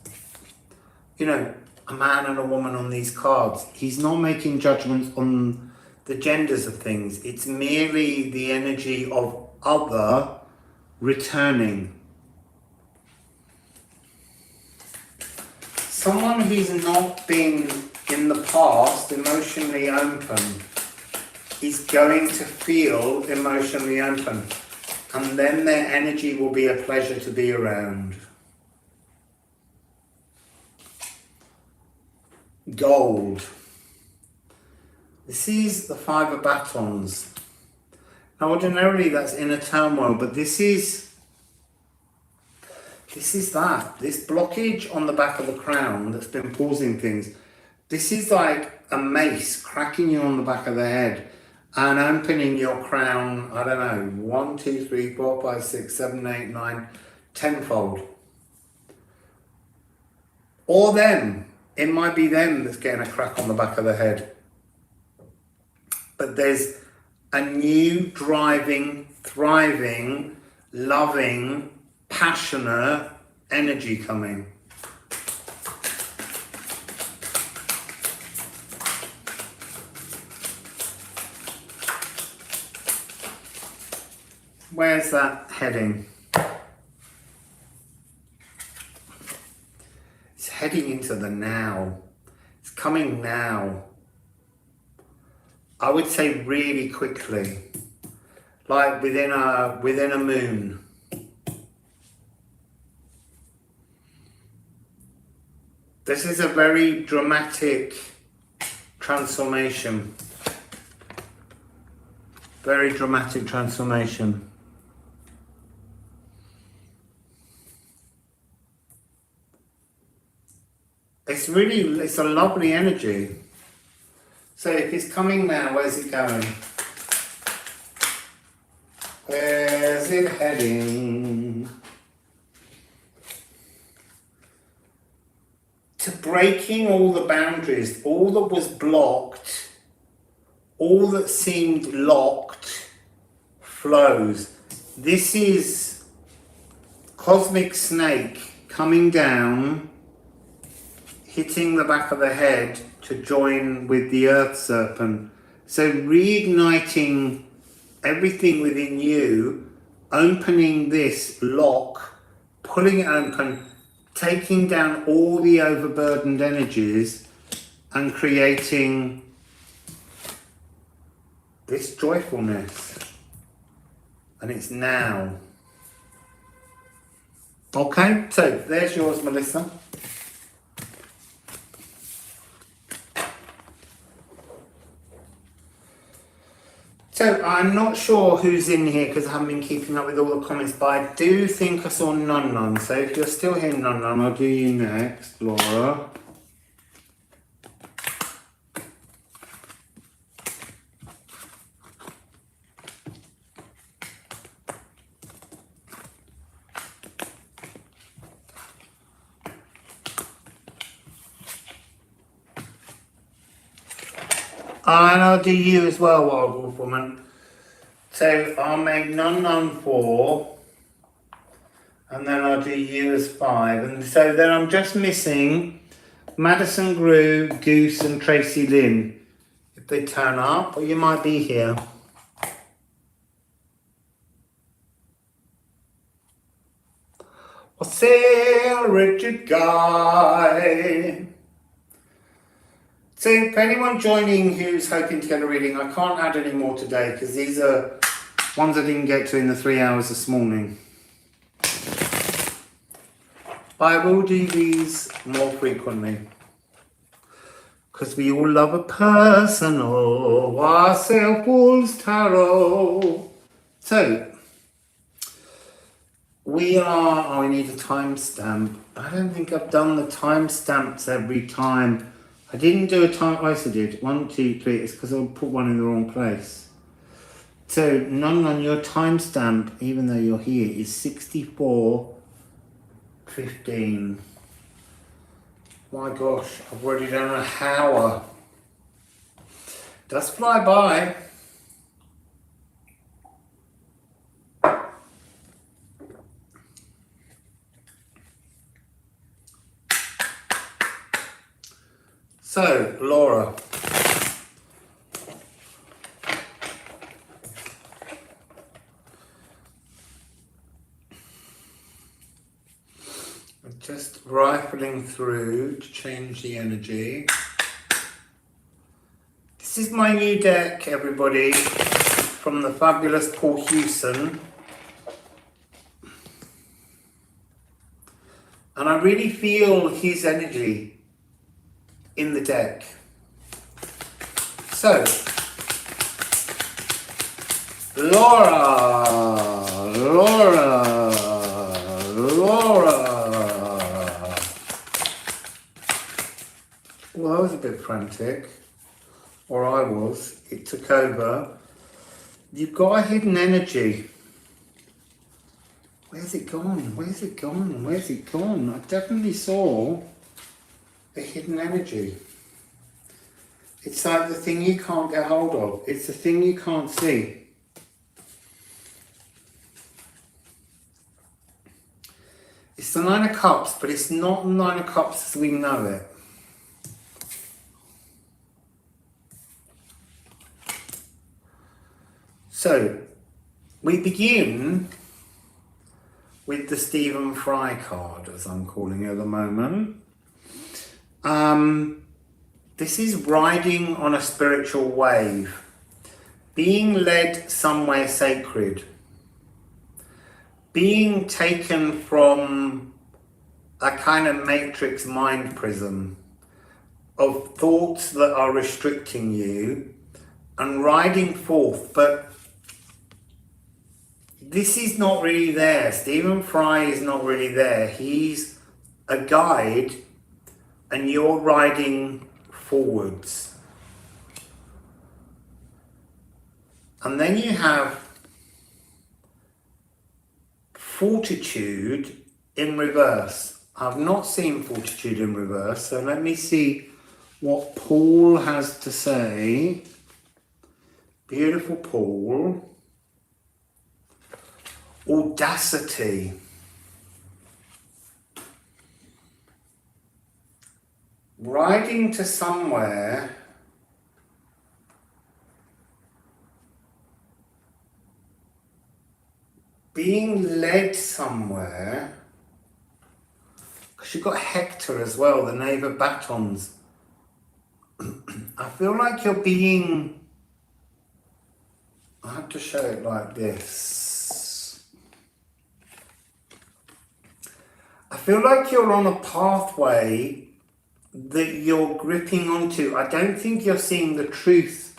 you know, a man and a woman on these cards. He's not making judgments on the genders of things. It's merely the energy of other returning. Someone who's not been in the past emotionally open is going to feel emotionally open, and then their energy will be a pleasure to be around. Gold. This is the Five of Batons. Now ordinarily that's inner turmoil, but this is that. This blockage on the back of the crown that's been pausing things. This is like a mace cracking you on the back of the head and opening your crown, I don't know, 1, 2, 3, 4, 5, 6, 7, 8, 9, tenfold. Or them. It might be them that's getting a crack on the back of the head. But there's a new driving, thriving, loving passionate energy coming. Where's that heading? It's heading into the now. It's coming now. I would say really quickly, like within a moon. This is a very dramatic transformation. Very dramatic transformation. It's a lovely energy. So if it's coming now, where's it going? Where's it heading? To breaking all the boundaries, all that was blocked, all that seemed locked, flows. This is cosmic snake coming down, hitting the back of the head to join with the earth serpent. So reigniting everything within you, opening this lock, pulling it open, taking down all the overburdened energies and creating this joyfulness. And it's now. Okay, so there's yours, Melissa. So I'm not sure who's in here because I haven't been keeping up with all the comments, but I do think I saw Nun. So if you're still here, Nun, I'll do you next, Laura. And I'll do you as well, Wild Wolf Woman. So I'll make Nun 4, and then I'll do you as 5. And so then I'm just missing Madison Grae, Goose, and Tracy Lynn. If they turn up, or you might be here. Wassail Richard Guy. So for anyone joining who's hoping to get a reading, I can't add any more today because these are ones I didn't get to in the 3 hours this morning. But I will do these more frequently because we all love a personal Wassail Falls Tarot. So we need a timestamp. I don't think I've done the timestamps every time. I didn't do a time, I did. 1, 2, 3, it's because I put one in the wrong place. So, Nun, your timestamp, even though you're here, is 64:15. My gosh, I've already done an hour. Does fly by. So, Laura. I'm just rifling through to change the energy. This is my new deck, everybody, from the fabulous Paul Huson. And I really feel his energy in the deck. So, Laura. Well, I was a bit frantic, or I was. It took over. You've got a hidden energy. Where's it gone? Where's it gone? Where's it gone? I definitely saw a hidden energy. It's like the thing you can't get hold of. It's the thing you can't see. It's the Nine of Cups, but it's not the Nine of Cups as we know it. So, we begin with the Stephen Fry card, as I'm calling it at the moment. This is riding on a spiritual wave, being led somewhere sacred, being taken from a kind of matrix mind prism of thoughts that are restricting you and riding forth. But this is not really there. Stephen Fry is not really there. He's a guide and you're riding forwards. And then you have Fortitude in reverse. I've not seen Fortitude in reverse, so let me see what Paul has to say. Beautiful Paul. Audacity. Riding to somewhere being led somewhere, because you've got Hector as well, the Knave of Batons. I feel like you're being, I have to show it like this. I feel like you're on a pathway that you're gripping onto. I don't think you're seeing the truth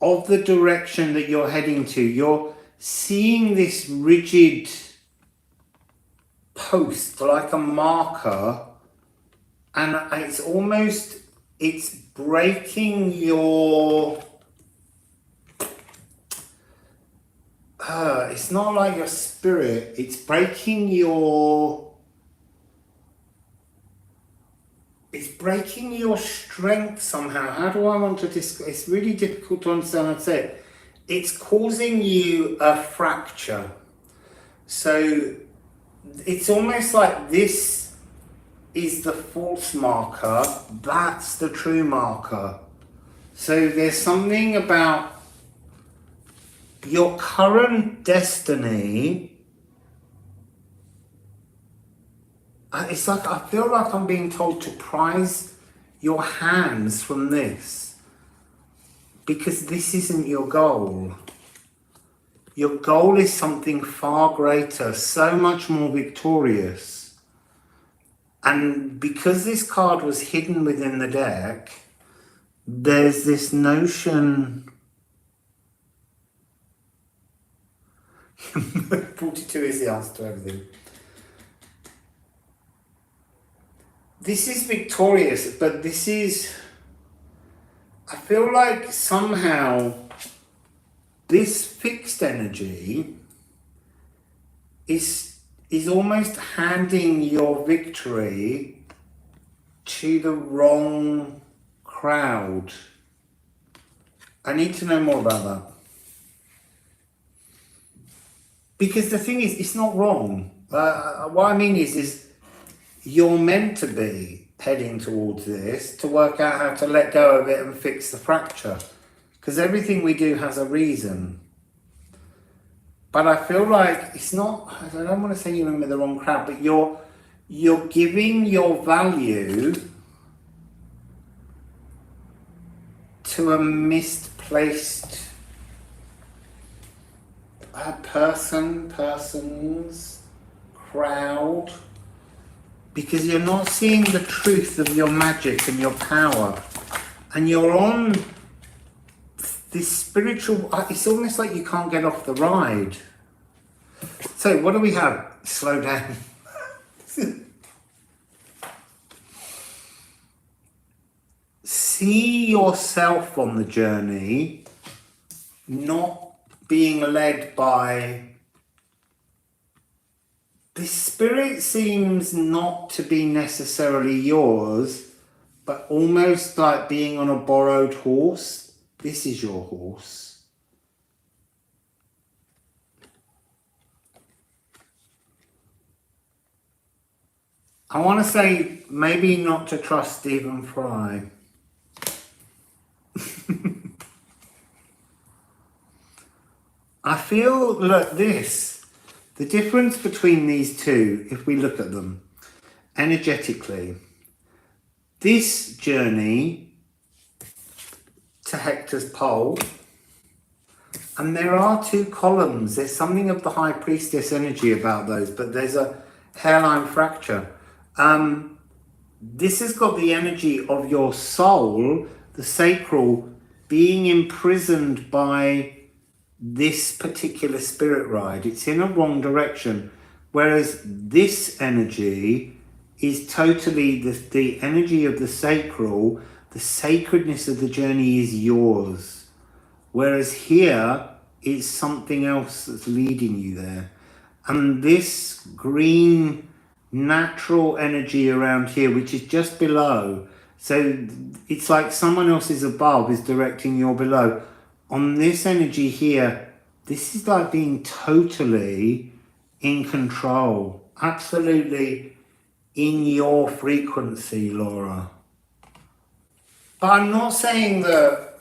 of the direction that you're heading to. You're seeing this rigid post like a marker, and it's almost, it's breaking your it's not like your spirit, it's breaking your, it's breaking your strength somehow. How do I want to describe? It's really difficult to understand how to say it. It's causing you a fracture. So it's almost like this is the false marker, that's the true marker. So there's something about your current destiny. It's like, I feel like I'm being told to prize your hands from this, because this isn't your goal. Your goal is something far greater, so much more victorious. And because this card was hidden within the deck, there's this notion 42 is the answer to everything. This is victorious, but this is, I feel like somehow this fixed energy is almost handing your victory to the wrong crowd. I need to know more about that. Because the thing is, it's not wrong. What I mean is you're meant to be heading towards this to work out how to let go of it and fix the fracture. Because everything we do has a reason. But I feel like it's not, I don't want to say you're in with the wrong crowd, but you're giving your value to a misplaced persons, crowd, because you're not seeing the truth of your magic and your power, and you're on this spiritual, it's almost like you can't get off the ride. So what do we have? Slow down. See yourself on the journey, not being led by, this spirit seems not to be necessarily yours, but almost like being on a borrowed horse. This is your horse. I want to say maybe not to trust Stephen Fry. I feel, look, the difference between these two, if we look at them energetically, this journey to Hector's pole, and there are two columns. There's something of the High Priestess energy about those, but there's a hairline fracture. This has got the energy of your soul, the sacral, being imprisoned by this particular spirit ride. It's in a wrong direction, whereas this energy is totally the energy of the sacral. The sacredness of the journey is yours, whereas here it's something else that's leading you there. And this green natural energy around here, which is just below, so it's like someone else is above is directing your below. On this energy here, this is like being totally in control, absolutely in your frequency, Laura. But I'm not saying that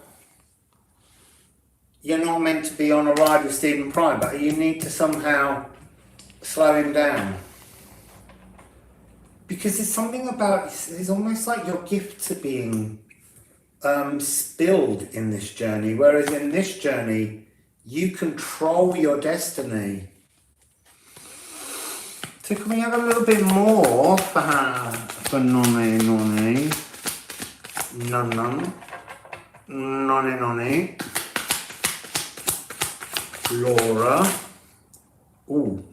you're not meant to be on a ride with Stephen Fry, but you need to somehow slow him down. Because there's something about, it's almost like your gifts are being spilled in this journey, whereas in this journey you control your destiny. So can we have a little bit more for Nonny, Laura? Ooh.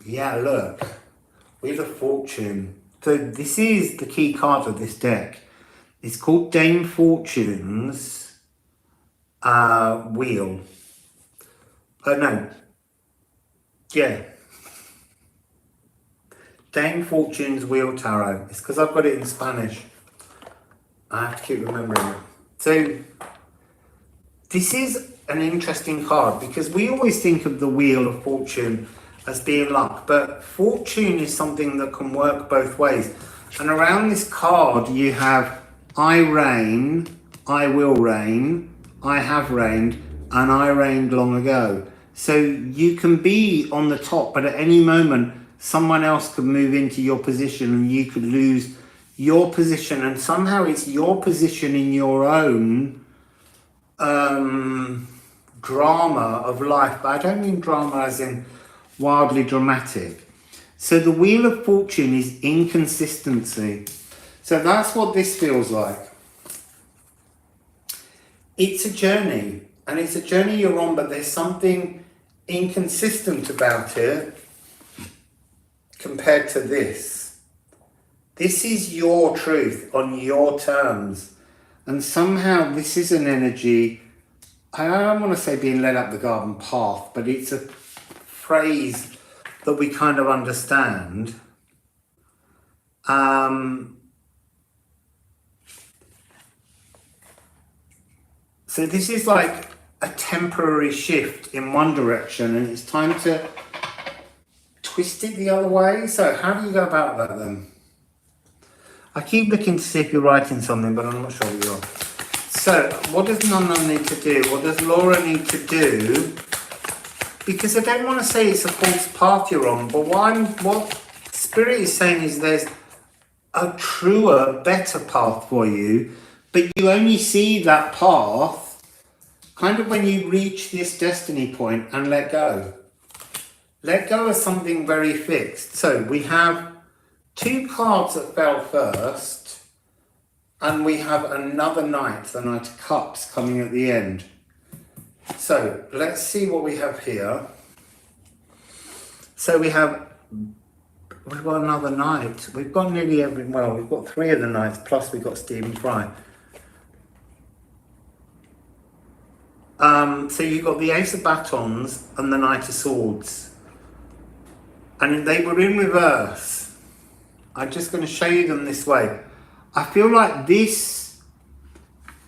Yeah, look, Wheel of Fortune. So this is the key card of this deck. It's called Dame Fortune's Wheel. No. Yeah. Dame Fortune's Wheel Tarot. It's because I've got it in Spanish. I have to keep remembering it. So this is an interesting card because we always think of the Wheel of Fortune as being luck, but fortune is something that can work both ways. And around this card you have I reign, I will reign, I have reigned, and I reigned long ago. So you can be on the top, but at any moment someone else could move into your position and you could lose your position, and somehow it's your position in your own drama of life. But I don't mean drama as in wildly dramatic. So the Wheel of Fortune is inconsistency. So that's what this feels like. It's a journey, and it's a journey you're on, but there's something inconsistent about it compared to this. This is your truth on your terms, and somehow this is an energy, I don't want to say being led up the garden path, but it's a phrase that we kind of understand. So this is like a temporary shift in one direction, and it's time to twist it the other way. So how do you go about that then? I keep looking to see if you're writing something, but I'm not sure you are. So what does Nana need to do? What does Laura need to do? Because I don't want to say it's a false path you're on, but what Spirit is saying is there's a truer, better path for you, but you only see that path kind of when you reach this destiny point and let go. Let go of something very fixed. So we have two cards that fell first, and we have another Knight, the Knight of Cups, coming at the end. So let's see what we have here. So we've got another Knight. We've got nearly we've got three of the Knights, plus we've got Stephen Fry. So you've got the Ace of Batons and the Knight of Swords. And they were in reverse. I'm just going to show you them this way. I feel like this,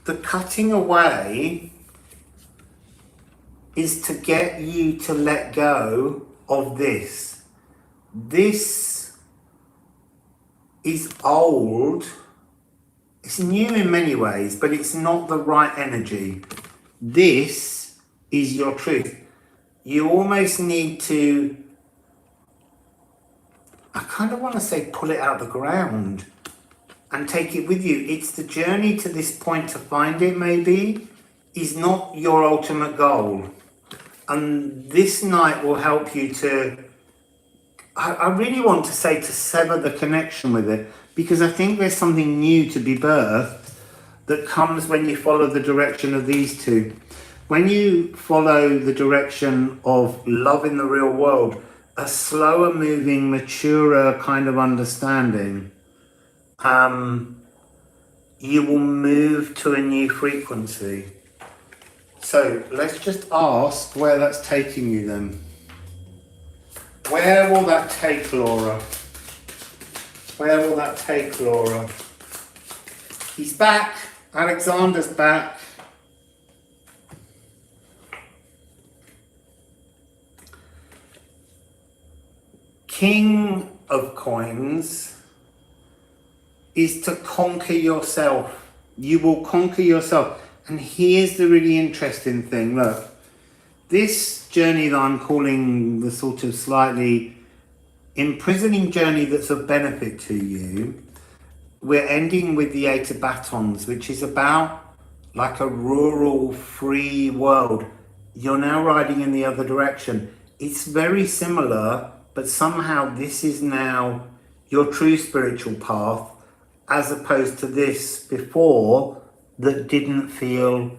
the cutting away, is to get you to let go of this. This is old. It's new in many ways, but it's not the right energy. This is your truth. You almost need to, I kind of want to say, pull it out of the ground and take it with you. It's the journey to this point to find it, maybe, is not your ultimate goal. And this night will help you to, I really want to say, to sever the connection with it, because I think there's something new to be birthed that comes when you follow the direction of these two. When you follow the direction of love in the real world, a slower moving, maturer kind of understanding, you will move to a new frequency. So let's just ask where that's taking you then. Where will that take Laura? Where will that take Laura? He's back. Alexander's back. King of coins is to conquer yourself. You will conquer yourself. And here's the really interesting thing. Look, this journey that I'm calling the sort of slightly imprisoning journey that's of benefit to you, we're ending with the Eight of Batons, which is about like a rural, free world. You're now riding in the other direction. It's very similar, but somehow this is now your true spiritual path, as opposed to this before that didn't feel,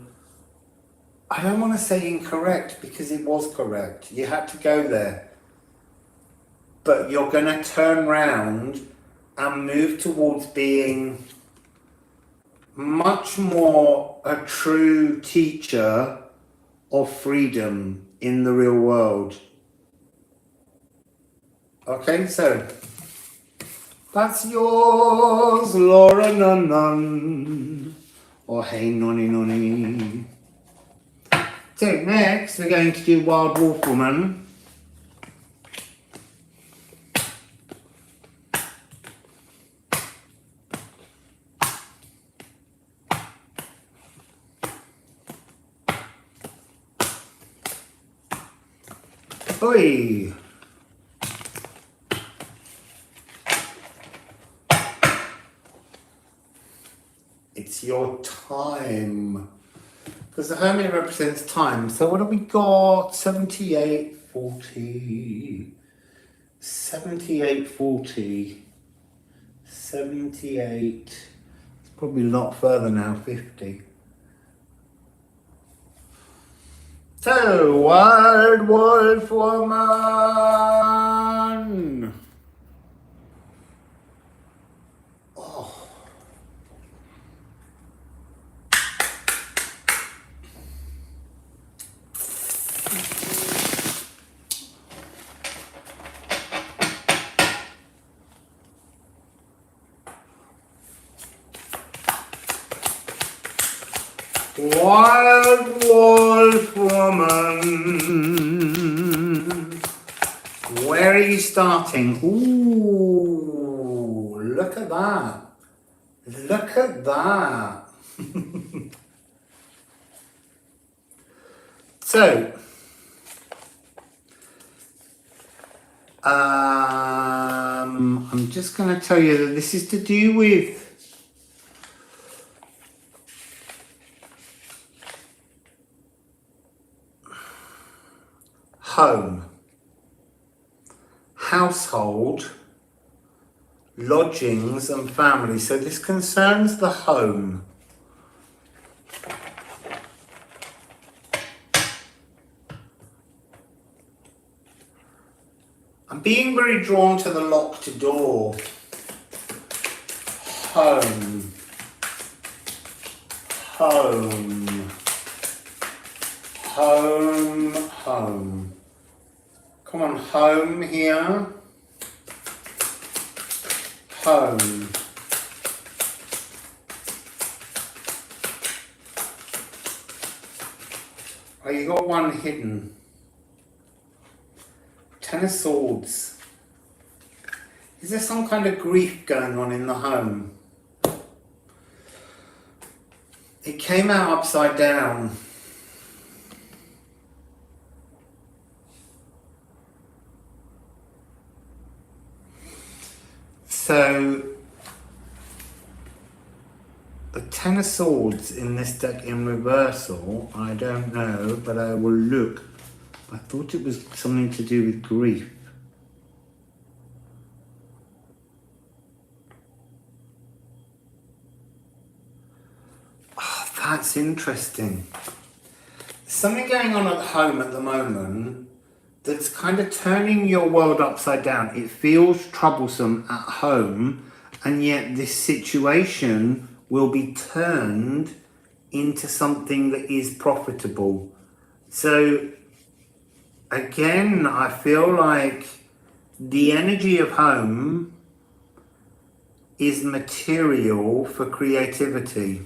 I don't want to say incorrect, because it was correct. You had to go there. But you're going to turn round and move towards being much more a true teacher of freedom in the real world. Okay, so that's yours, Laura Nun Nun, or Hey Nonny Nonny. So next we're going to do Wild Wolf Woman. Oi! It's your time. Because the Hermit represents time. So what have we got? 78, 40. 78, 40. 78. It's probably a lot further now, 50. So, Wild Wolf Woman. Oh. Wild Wolf Woman. Where are you starting? Ooh, look at that. Look at that. So, I'm just going to tell you that this is to do with home, household, lodgings and family. So this concerns the home. I'm being very drawn to the locked door. Home. Home. Home. Home. Come on, home here. Home. Oh, you got one hidden. Ten of Swords. Is there some kind of grief going on in the home? It came out upside down. So, the Ten of Swords in this deck in reversal, I don't know, but I will look. I thought it was something to do with grief. Oh, that's interesting. There's something going on at home at the moment that's kind of turning your world upside down. It feels troublesome at home, and yet this situation will be turned into something that is profitable. So again, I feel like the energy of home is material for creativity.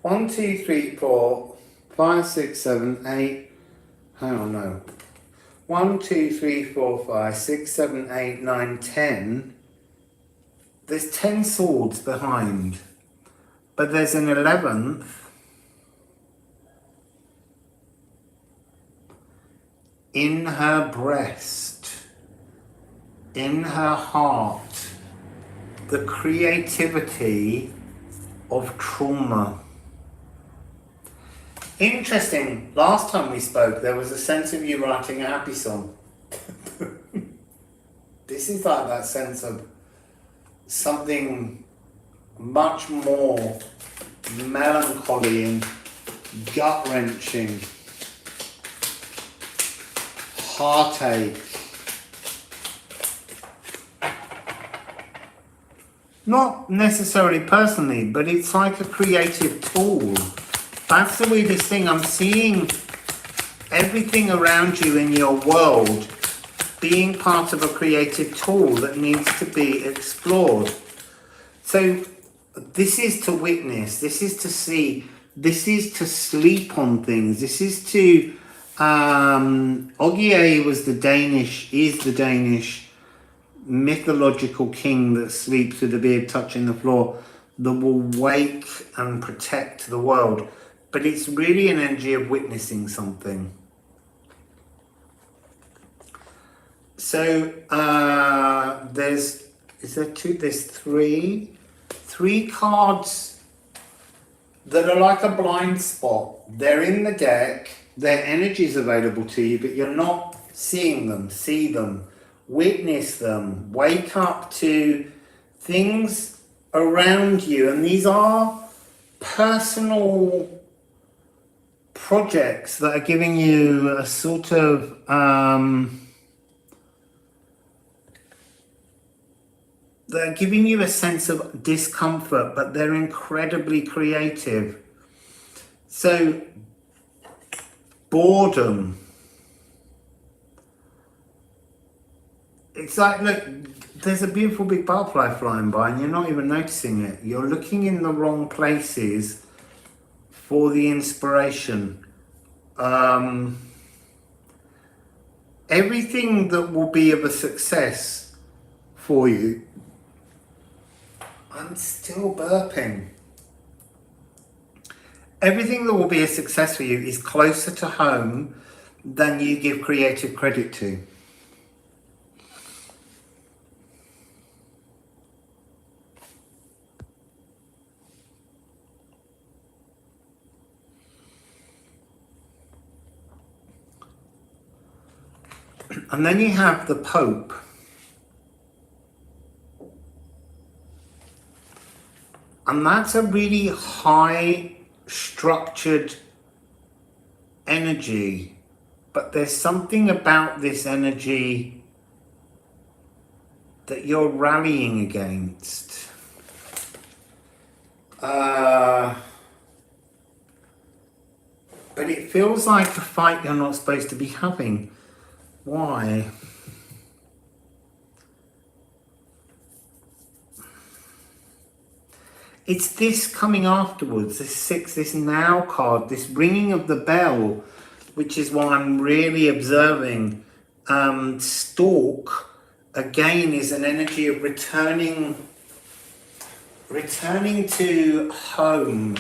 One, two, three, four, 5, 6, 7, 8. Hang on, no. 1, 2, 3, 4, 5, 6, 7, 8, 9, 10. There's 10 swords behind, but there's an 11th. In her breast, in her heart, the creativity of trauma. Interesting, last time we spoke there was a sense of you writing a happy song. This is like that sense of something much more melancholy and gut-wrenching, heartache. Not necessarily personally, but it's like a creative tool. That's the weirdest thing. I'm seeing everything around you in your world being part of a creative tool that needs to be explored. So this is to witness, this is to see, this is to sleep on things, this is to Ogier is the Danish mythological king that sleeps with a beard touching the floor, that will wake and protect the world. But it's really an energy of witnessing something. So there's three cards that are like a blind spot. They're in the deck, their energy is available to you, but you're not seeing them. See them, witness them, wake up to things around you. And these are personal projects that are giving you a sort of they're giving you a sense of discomfort, but they're incredibly creative. So, boredom. It's like, look, there's a beautiful big butterfly flying by and you're not even noticing it. You're looking in the wrong places for the inspiration. Everything that will be of a success for you. I'm still burping. Everything that will be a success for you is closer to home than you give creative credit to. And then you have the Pope. And that's a really high structured energy, but there's something about this energy that you're rallying against. But it feels like a fight you're not supposed to be having. Why? It's this coming afterwards, this 6, this now card, this ringing of the bell, which is what I'm really observing. Stalk, again, is an energy of returning to home,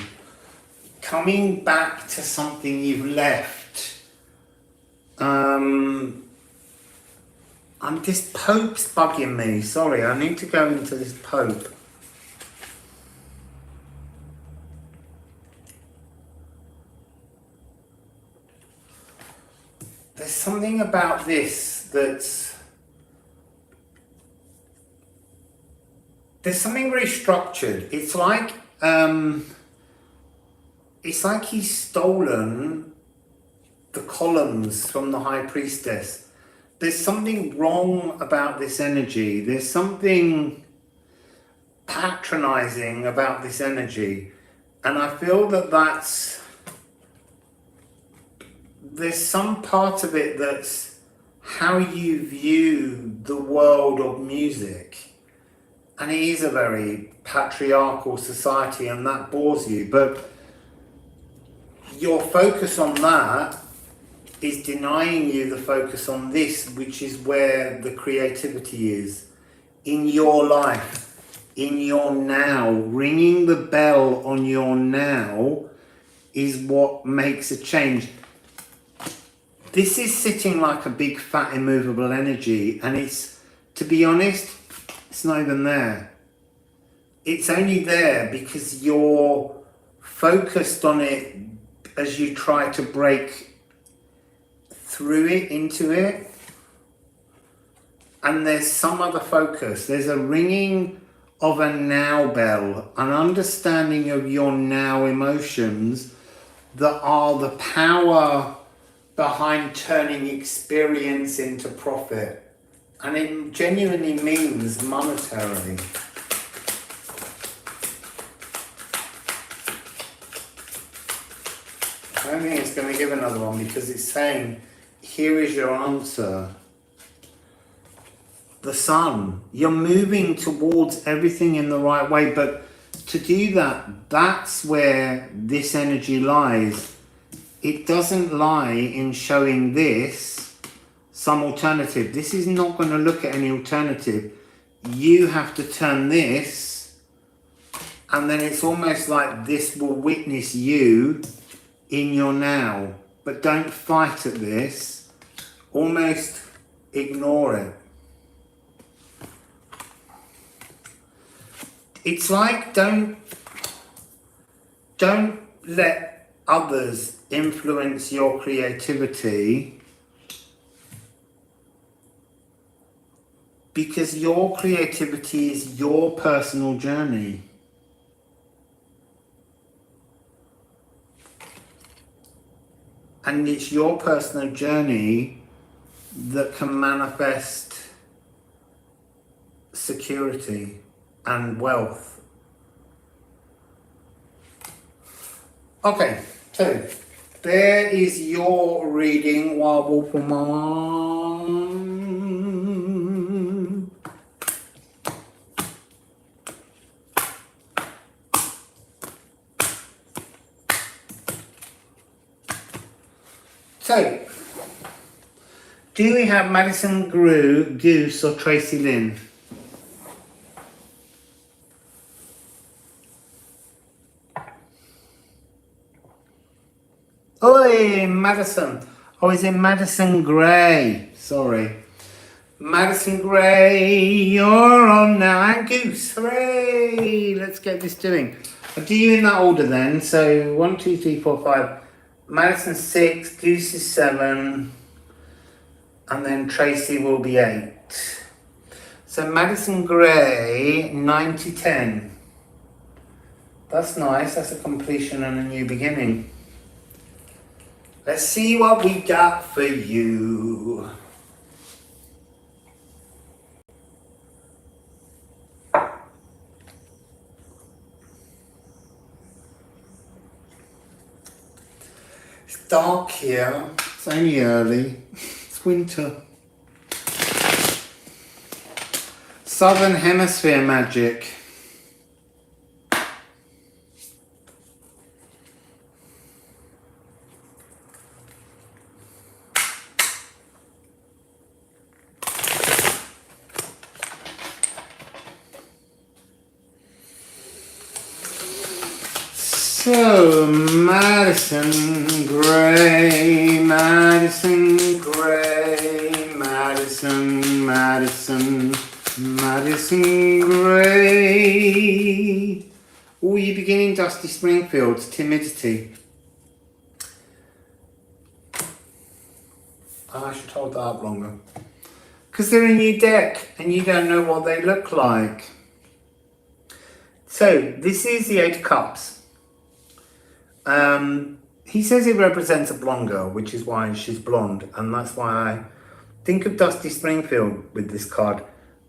coming back to something you've left. This Pope's bugging me. Sorry, I need to go into this Pope. There's something about this that's... There's something very structured. It's like he's stolen the columns from the High Priestess. There's something wrong about this energy. There's something patronizing about this energy. And I feel that there's some part of it that's how you view the world of music. And it is a very patriarchal society, and that bores you. But your focus on that is denying you the focus on this, which is where the creativity is. In your life, in your now. Ringing the bell on your now is what makes a change. This is sitting like a big fat immovable energy, and it's, to be honest, it's not even there. It's only there because you're focused on it as you try to break through it, into it. And there's some other focus. There's a ringing of a now bell, an understanding of your now emotions that are the power behind turning experience into profit. And it genuinely means monetary. I don't think it's going to give another one because it's saying, here is your answer. The sun. You're moving towards everything in the right way, but to do that, that's where this energy lies. It doesn't lie in showing this some alternative. This is not going to look at any alternative. You have to turn this, and then it's almost like this will witness you in your now. But don't fight at this. Almost ignore it. It's like don't let others influence your creativity, because your creativity is your personal journey. And it's your personal journey that can manifest security and wealth. Okay, so there is your reading, Wabulpumon. So, do we have Madison Grae, Goose, or Tracy Lynn? Oi, Madison. Oh, is it Madison Grae? Sorry. Madison Grae, you're on now. And Goose, hooray! Let's get this doing. I'll do you in that order then. So 1, 2, 3, 4, 5. Madison 6, Goose is 7. And then Tracy will be 8. So Madison Grae, 90-10. That's nice. That's a completion and a new beginning. Let's see what we got for you. It's dark here. It's only early. It's winter. Southern Hemisphere magic. So, Madison Grae, Madison Grae, Madison Grae. Oh, you're beginning Dusty Springfield's Timidity. Oh, I should hold that up longer. Because they're a new deck and you don't know what they look like. So, this is the Eight of Cups. He says it represents a blonde girl, which is why she's blonde, and that's why I think of Dusty Springfield with this card.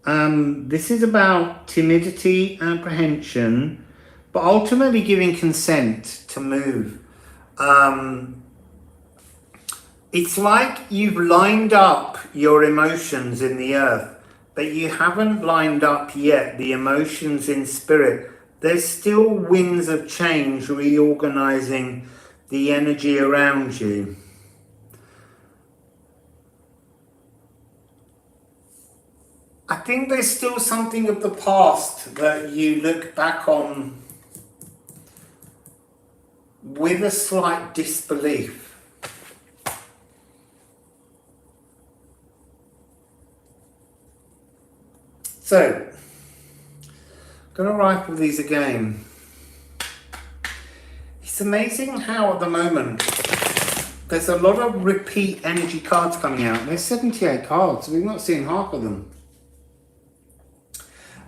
This is about timidity, apprehension, but ultimately giving consent to move. It's like you've lined up your emotions in the earth, but you haven't lined up yet the emotions in spirit. There's still winds of change reorganizing the energy around you. I think there's still something of the past that you look back on with a slight disbelief. So, I'm going to rifle these again. It's amazing how at the moment there's a lot of repeat energy cards coming out. There's 78 cards, we've not seen half of them.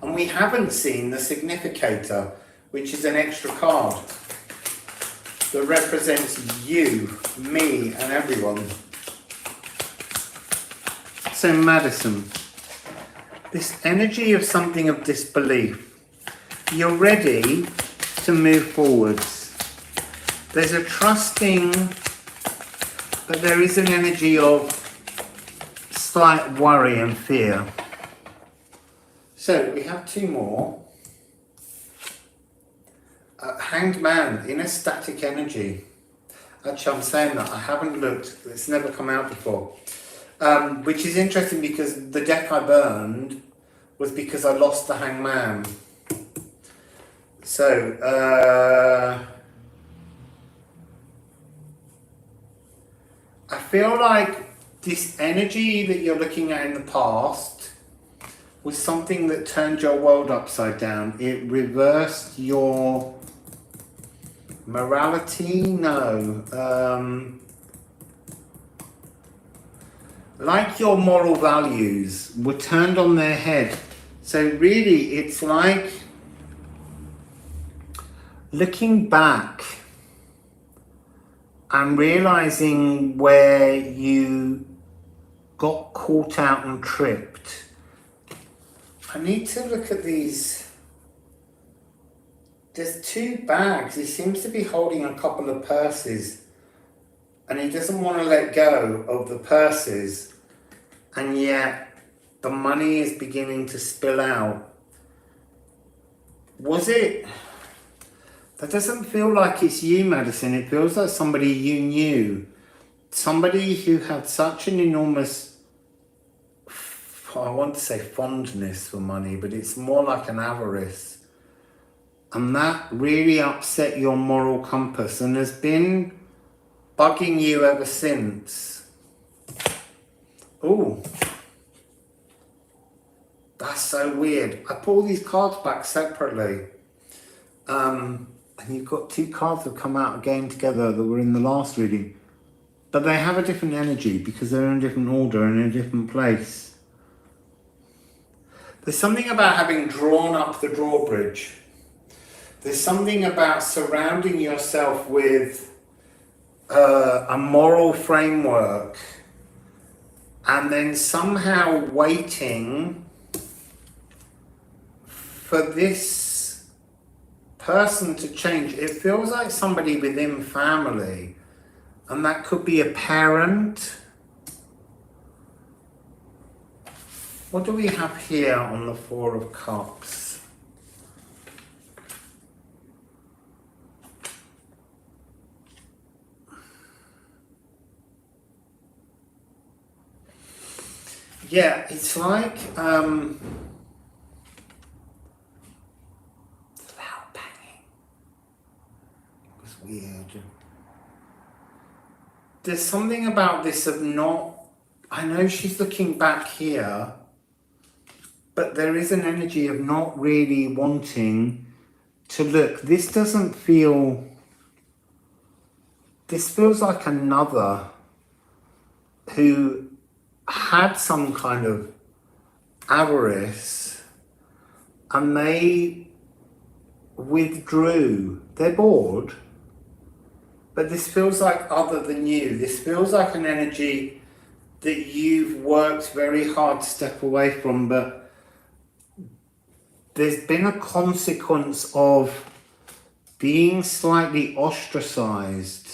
And we haven't seen the Significator, which is an extra card that represents you, me, and everyone. So Madison, this energy of something of disbelief. You're ready to move forwards. There's a trusting, but there is an energy of slight worry and fear. So we have two more. Hanged Man in a static energy. Actually, I'm saying that I haven't looked. It's never come out before. Which is interesting because the deck I burned was because I lost the Hanged Man. So, I feel like this energy that you're looking at in the past was something that turned your world upside down. It reversed your morality? No. Like your moral values were turned on their head. So really, it's like looking back and realizing where you got caught out and tripped. I need to look at these. There's two bags. He seems to be holding a couple of purses and he doesn't want to let go of the purses, and yet the money is beginning to spill out. Was it? That doesn't feel like it's you, Madison. It feels like somebody you knew. Somebody who had such an enormous, I want to say fondness for money, but it's more like an avarice. And that really upset your moral compass and has been bugging you ever since. Ooh. That's so weird. I pull these cards back separately. And you've got two cards that have come out again together that were in the last reading. But they have a different energy because they're in a different order and in a different place. There's something about having drawn up the drawbridge. There's something about surrounding yourself with a moral framework and then somehow waiting for this person to change. It feels like somebody within family, and that could be a parent. What do we have here on the Four of Cups? Yeah, it's like loud banging. There's something about this of not, I know she's looking back here, but there is an energy of not really wanting to look. This doesn't feel, this feels like another who had some kind of avarice and they withdrew. They're bored, but this feels like other than you. This feels like an energy that you've worked very hard to step away from, but there's been a consequence of being slightly ostracized.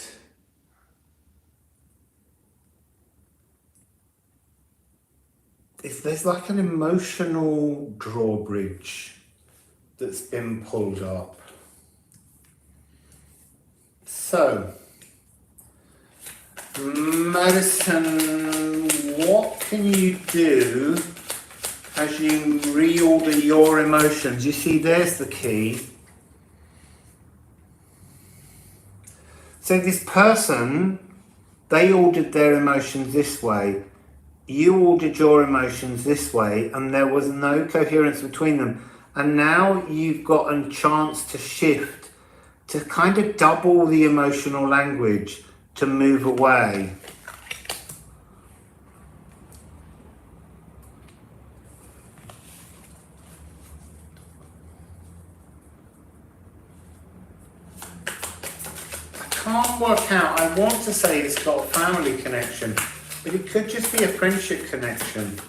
There's like an emotional drawbridge that's been pulled up. So, Madison, what can you do as you reorder your emotions? You see, there's the key. So this person, they ordered their emotions this way. You ordered your emotions this way, and there was no coherence between them. And now you've got a chance to shift, to kind of double the emotional language, to move away. I can't work out, I want to say it's got a family connection, but it could just be a friendship connection.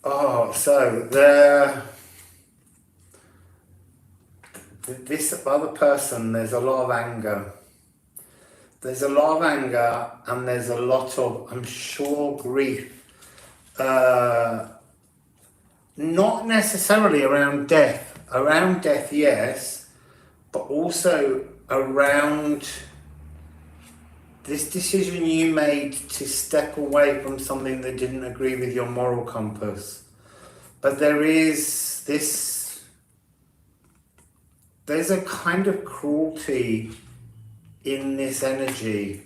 Oh, so this other person, there's a lot of anger. There's a lot of anger and there's a lot of, I'm sure, grief. Not necessarily around death. Around death, yes, but also around this decision you made to step away from something that didn't agree with your moral compass. But there is this, there's a kind of cruelty in this energy.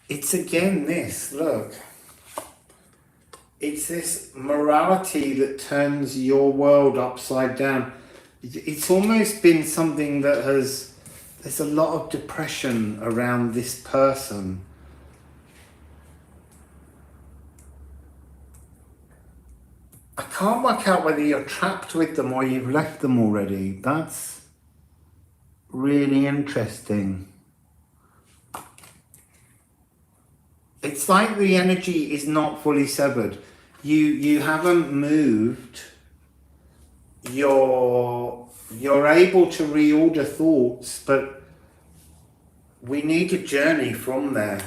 It's again this, look. It's this morality that turns your world upside down. It's almost been something that has, there's a lot of depression around this person. I can't work out whether you're trapped with them or you've left them already. That's really interesting. It's like the energy is not fully severed. You haven't moved. You're able to reorder thoughts, but we need a journey from there.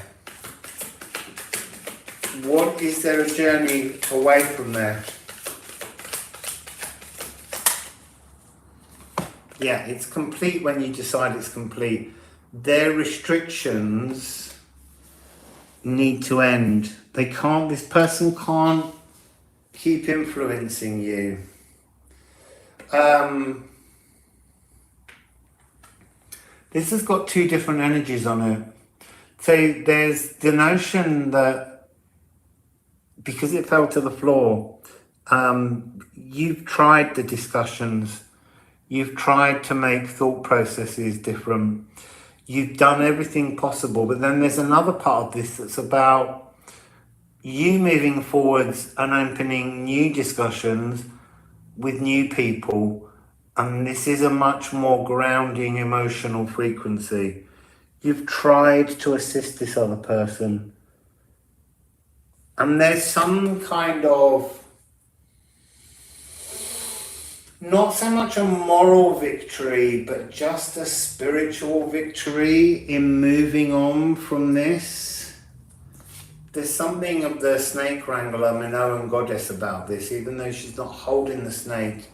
What is there a journey away from there? Yeah, it's complete when you decide it's complete. Their restrictions need to end. They can't, this person can't keep influencing you. This has got two different energies on it. So there's the notion that because it fell to the floor, you've tried the discussions, you've tried to make thought processes different, you've done everything possible, but then there's another part of this that's about you moving forwards and opening new discussions with new people, and this is a much more grounding emotional frequency. You've tried to assist this other person, and there's some kind of, not so much a moral victory, but just a spiritual victory in moving on from this. There's something of the snake wrangler, Minoan goddess about this, even though she's not holding the snake.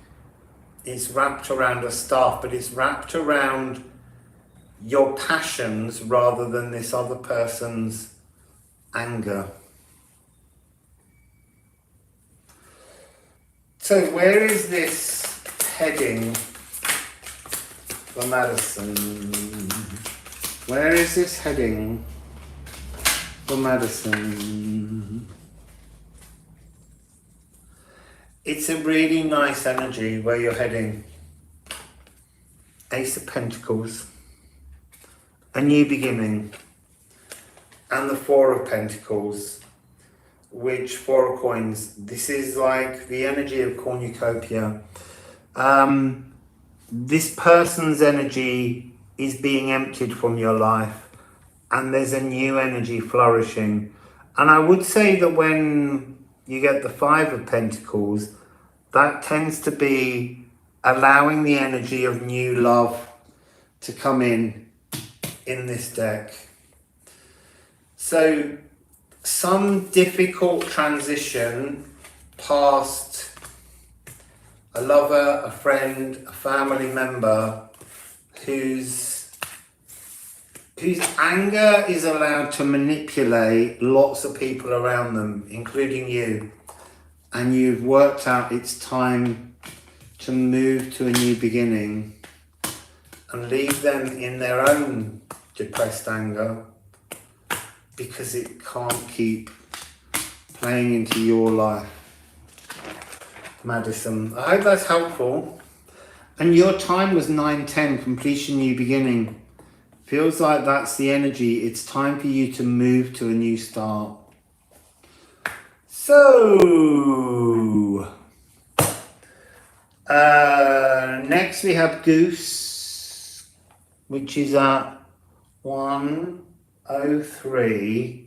it's wrapped around a staff, but it's wrapped around your passions rather than this other person's anger. So where is this heading for Madison? Where is this heading for Madison? It's a really nice energy where you're heading. Ace of Pentacles, a new beginning, and the Four of Pentacles, which Four of Coins, this is like the energy of cornucopia. This person's energy is being emptied from your life, and there's a new energy flourishing. And I would say that when you get the Five of Pentacles, that tends to be allowing the energy of new love to come in this deck. So some difficult transition past a lover, a friend, a family member whose anger is allowed to manipulate lots of people around them, including you. And you've worked out it's time to move to a new beginning and leave them in their own depressed anger, because it can't keep playing into your life. Madison, I hope that's helpful. And your time was 9:10, completion, new beginning. Feels like that's the energy. It's time for you to move to a new start. So, next we have Goose, which is at 1:03:08.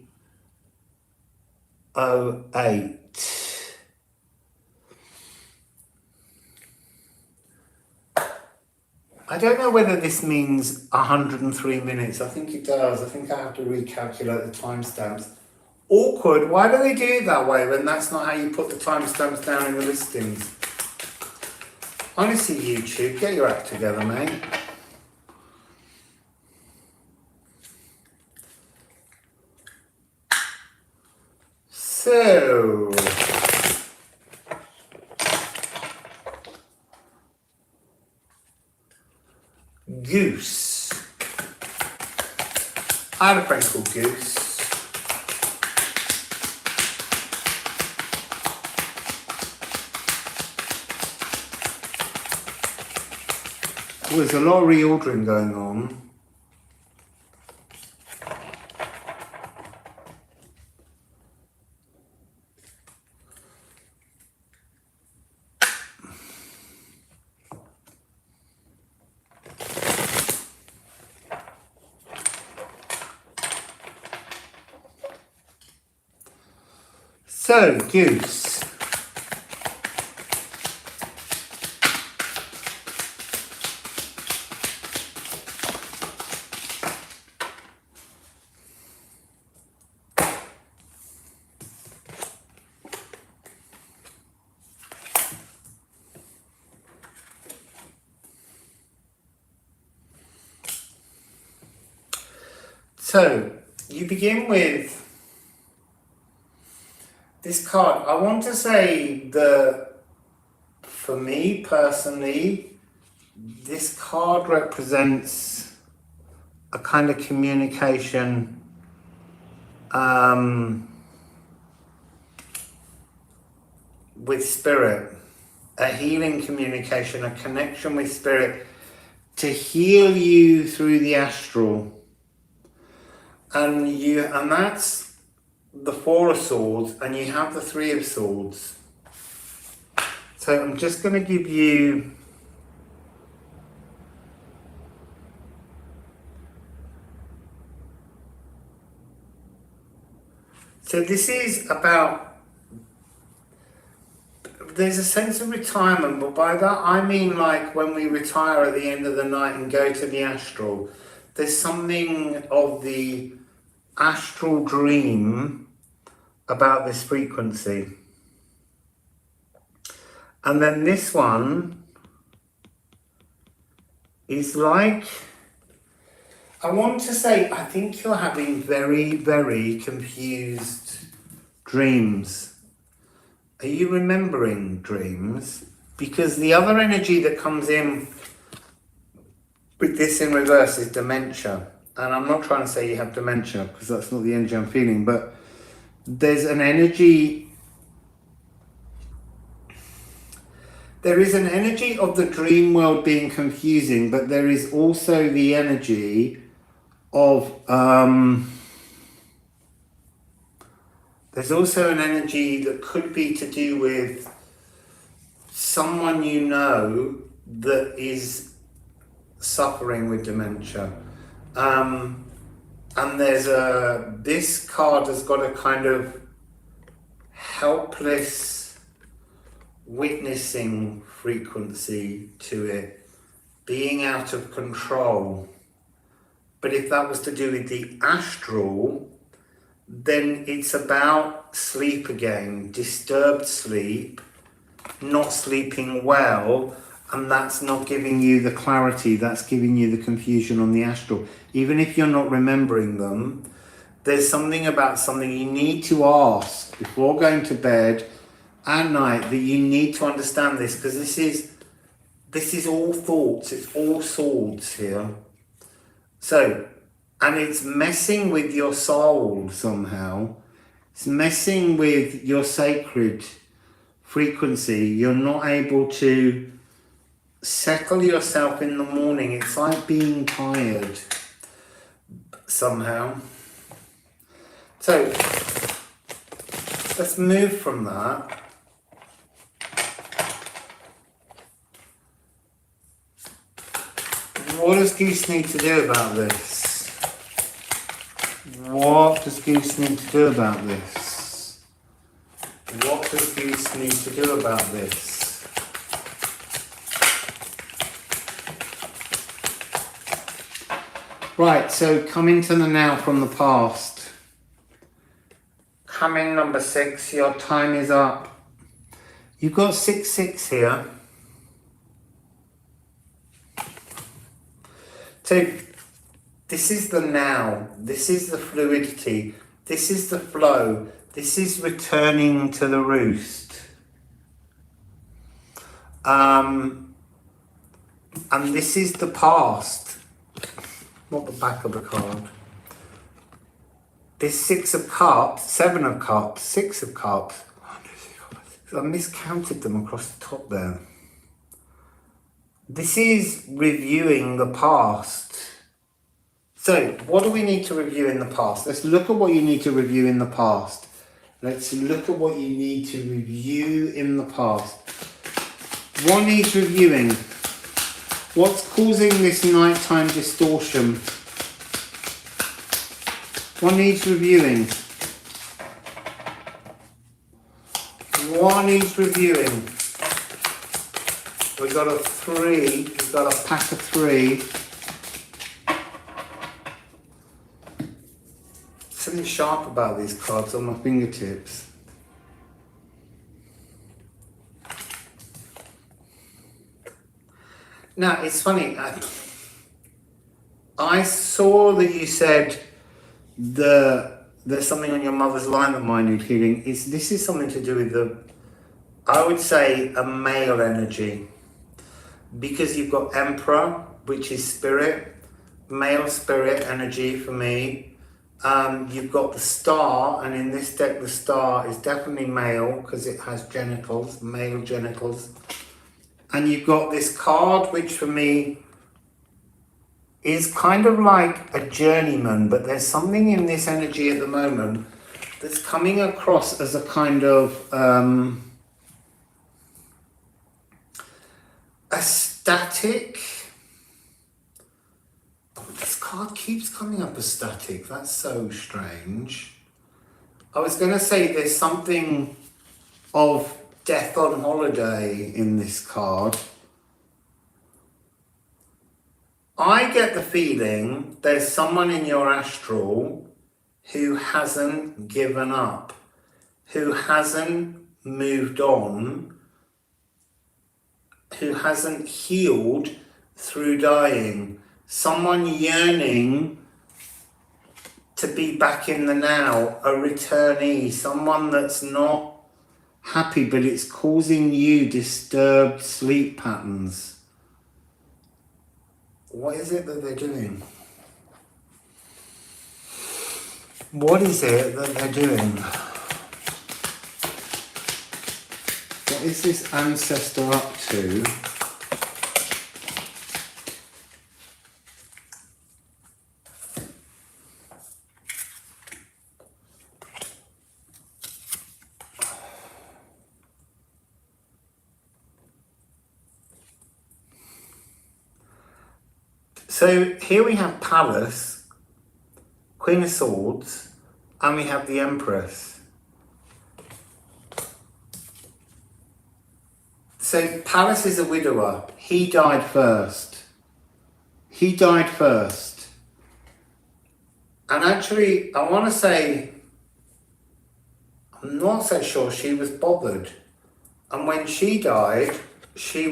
I don't know whether this means 103 minutes. I think it does. I think I have to recalculate the timestamps. Awkward. Why do they do it that way when that's not how you put the timestamps down in the listings? Honestly, YouTube, get your act together, mate. So, Goose. I had a friend called Goose. There's a lot of reordering going on. So, Goose. So, you begin with this card. I want to say that for me personally, this card represents a kind of communication with spirit, a healing communication, a connection with spirit to heal you through the astral. And that's the Four of Swords, and you have the Three of Swords. So I'm just going to give you so this is about, there's a sense of retirement, but by that I mean like when we retire at the end of the night and go to the astral. There's something of the astral dream about this frequency. And then this one is like, I want to say, I think you're having very, very confused dreams. Are you remembering dreams? Because the other energy that comes in with this in reverse is dementia. And I'm not trying to say you have dementia, because that's not the energy I'm feeling, but there's an energy, there is an energy of the dream world being confusing, but there is also the energy of, there's also an energy that could be to do with someone you know that is suffering with dementia. And there's this card has got a kind of helpless witnessing frequency to it, being out of control. But if that was to do with the astral, then it's about sleep again, disturbed sleep, not sleeping well, and that's not giving you the clarity, that's giving you the confusion on the astral. Even if you're not remembering them, there's something about something you need to ask before going to bed at night, that you need to understand this, because this is all thoughts, it's all swords here. So, and it's messing with your soul somehow. It's messing with your sacred frequency. You're not able to settle yourself in the morning. It's like being tired somehow. So let's move from that. What does Goose need to do about this? What does Goose need to do about this? What does Goose need to do about this? Right, so coming to the now from the past. Coming number 6, your time is up. You've got 6-6 here. So this is the now, this is the fluidity, this is the flow, this is returning to the roost. And this is the past, not the back of the card. This 6 of cups, 7 of cups, 6 of cups. I miscounted them across the top there. This is reviewing the past. So, what do we need to review in the past? Let's look at what you need to review in the past. Let's look at what you need to review in the past. What needs reviewing? What's causing this nighttime distortion? What needs reviewing? What needs reviewing? We've got a 3, we've got a pack of 3. Something sharp about these cards on my fingertips. Now, it's funny, I saw that you said there's something on your mother's line that might need healing. This is something to do with I would say, a male energy. Because you've got Emperor, which is spirit, male spirit energy for me. You've got the Star, and in this deck the Star is definitely male because it has genitals, male genitals. And you've got this card, which for me is kind of like a journeyman, but there's something in this energy at the moment that's coming across as a kind of a static. This card keeps coming up as static. That's so strange. I was going to say there's something of death on holiday in this card. I get the feeling there's someone in your astral who hasn't given up, who hasn't moved on, who hasn't healed through dying. Someone yearning to be back in the now, a returnee, someone that's not happy, but it's causing you disturbed sleep patterns. What is it that they're doing? What is it that they're doing? What is this ancestor up to? So here we have Palace, Queen of Swords, and we have the Empress. So Palace is a widower. He died first. He died first. And actually, I want to say, I'm not so sure she was bothered. And when she died, she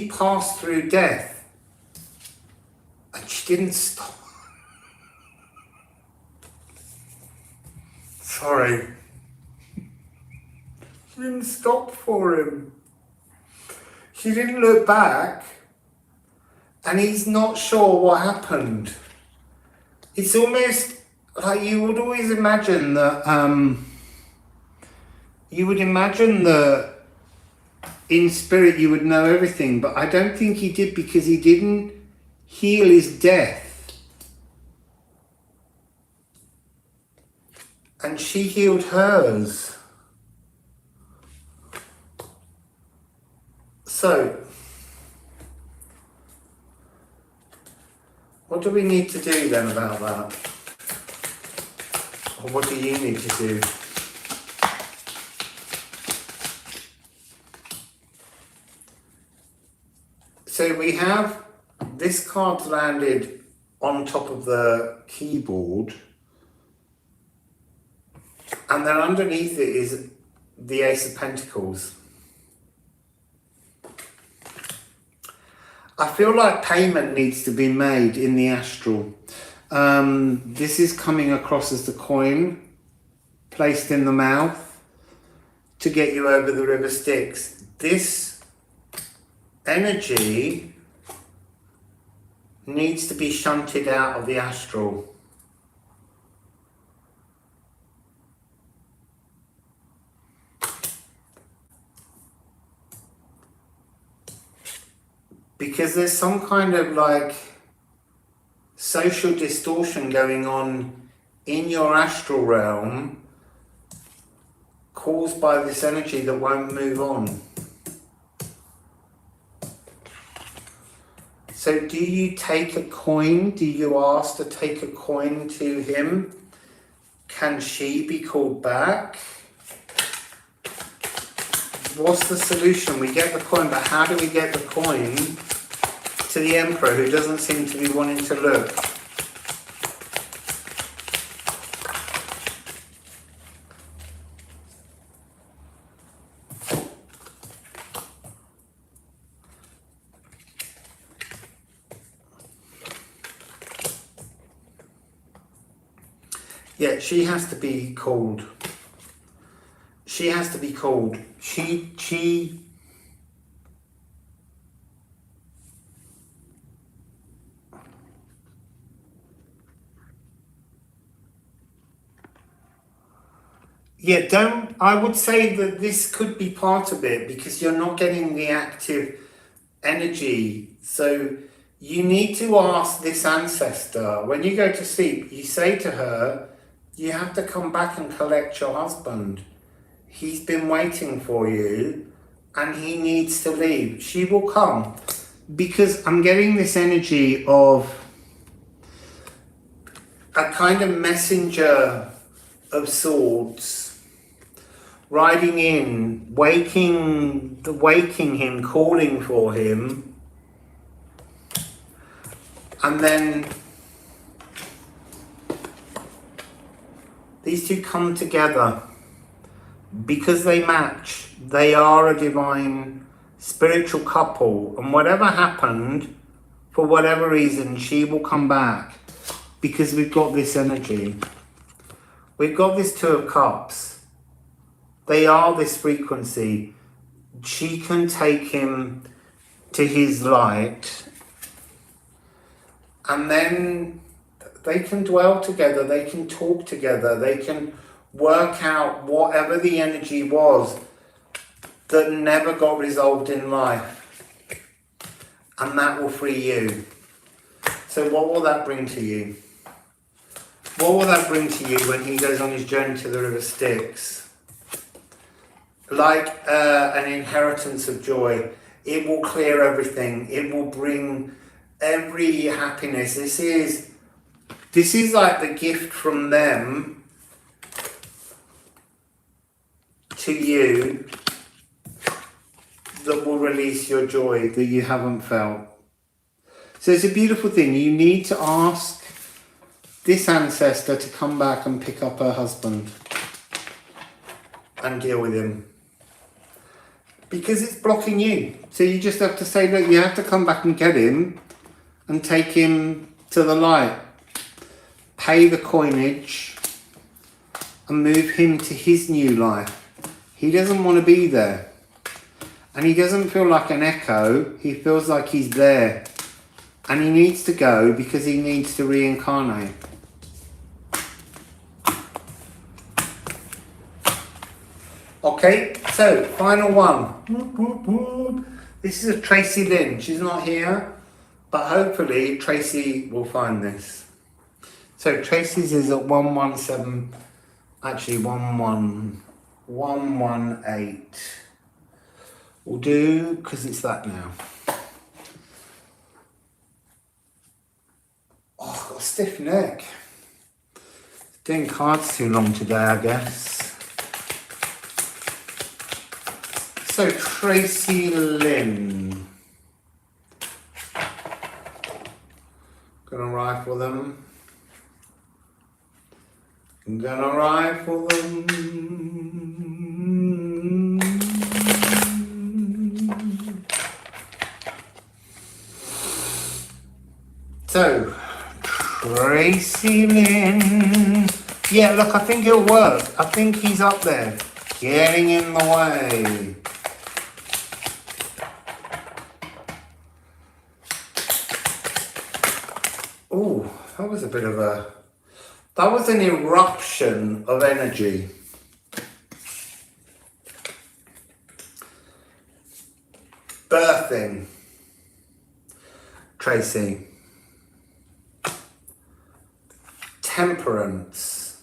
passed through death. And she didn't stop. Sorry. She didn't stop for him. She didn't look back. And he's not sure what happened. It's almost like you would always imagine that, in spirit you would know everything, but I don't think he did, because he didn't heal his death. And she healed hers. So, what do we need to do then about that? Or what do you need to do? So we have this card landed on top of the keyboard, and then underneath it is the Ace of Pentacles. I feel like payment needs to be made in the astral. This is coming across as the coin placed in the mouth to get you over the river Styx. This energy needs to be shunted out of the astral. Because there's some kind of like social distortion going on in your astral realm caused by this energy that won't move on. So do you take a coin? Do you ask to take a coin to him? Can she be called back? What's the solution? We get the coin, but how do we get the coin to the Emperor, who doesn't seem to be wanting to look? Yeah, she has to be called. She has to be called. She Yeah, I would say that this could be part of it, because you're not getting the active energy. So you need to ask this ancestor, when you go to sleep, you say to her, you have to come back and collect your husband. He's been waiting for you and he needs to leave. She will come, because I'm getting this energy of a kind of messenger of swords riding in, waking him, calling for him, and then these two come together because they match. They are a divine spiritual couple, and whatever happened, for whatever reason, she will come back because we've got this energy. We've got this Two of Cups. They are this frequency. She can take him to his light, and then they can dwell together, they can talk together, they can work out whatever the energy was that never got resolved in life, and that will free you. So what will that bring to you? What will that bring to you when he goes on his journey to the River Styx? Like an inheritance of joy. It will clear everything. It will bring every happiness. This is like the gift from them to you that will release your joy that you haven't felt. So it's a beautiful thing. You need to ask this ancestor to come back and pick up her husband and deal with him, because it's blocking you. So you just have to say, look, you have to come back and get him and take him to the light, pay the coinage and move him to his new life. He doesn't want to be there, and he doesn't feel like an echo. He feels like he's there, and he needs to go because he needs to reincarnate. Okay, so final one. This is a Tracy Lynn. She's not here, but hopefully Tracy will find this. So Tracy's is at 117, actually 118. We'll do, because it's that now. Oh, I've got a stiff neck. Doing cards too long today, I guess. So Tracy Lynn. Gonna rifle them. I'm gonna rifle them. So, Tracy Lynn. Yeah, look, I think it'll work. I think he's up there, getting in the way. Oh, that was a bit of a... That was an eruption of energy. Birthing. Tracy. Temperance.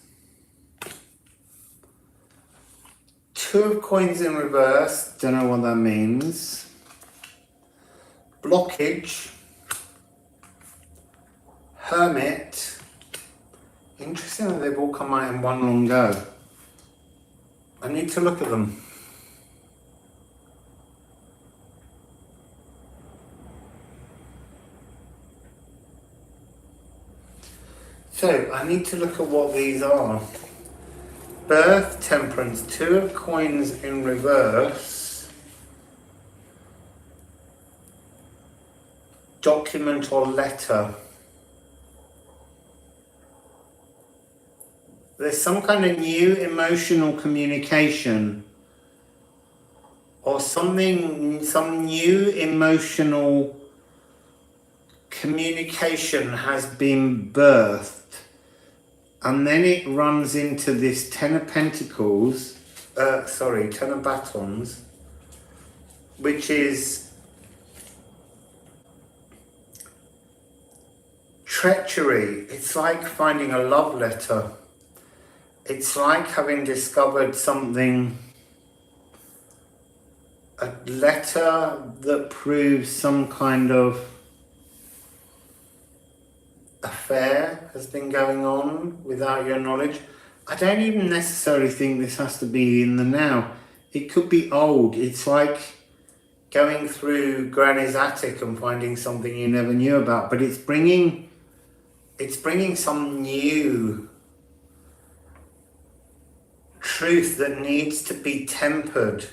Two of coins in reverse. Don't know what that means. Blockage. Hermit. Interesting that they've all come out in one long go. I need to look at them. So, I need to look at what these are. Birth, Temperance, Two of Coins in reverse. Document or letter. There's some kind of new emotional communication, or some new emotional communication has been birthed, and then it runs into this Ten of Pentacles, Ten of Batons, which is treachery. It's like finding a love letter. It's like having discovered something, a letter that proves some kind of affair has been going on without your knowledge. I don't even necessarily think this has to be in the now. It could be old. It's like going through Granny's attic and finding something you never knew about, but it's bringing some new truth that needs to be tempered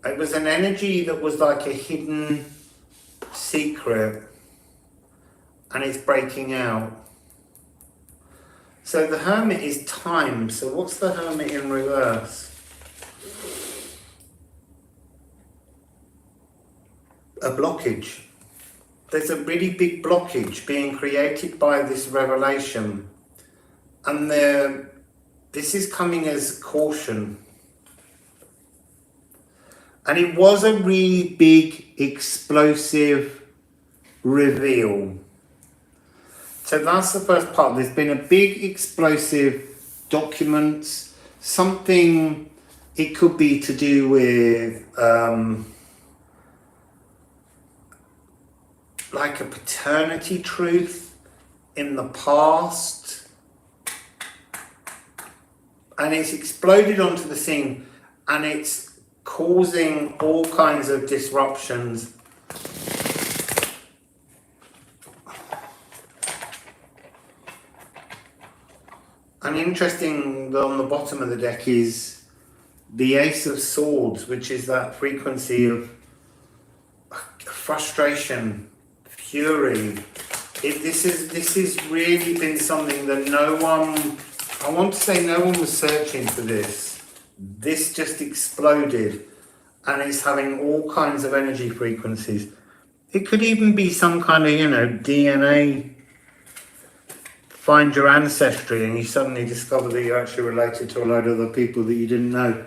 It was an energy that was like a hidden secret, and it's breaking out. So the Hermit is time. So what's the Hermit in reverse? A blockage. There's a really big blockage being created by this revelation, and this is coming as caution. And it was a really big, explosive reveal. So that's the first part. There's been a big, explosive documents, something, it could be to do with like a paternity truth in the past, and it's exploded onto the scene, and it's causing all kinds of disruptions. And interesting, on the bottom of the deck is the Ace of Swords, which is that frequency of frustration, fury. This has really been something that no one, I want to say no one was searching for this. This just exploded, and it's having all kinds of energy frequencies. It could even be some kind of, DNA, find your ancestry, and you suddenly discover that you're actually related to a load of other people that you didn't know.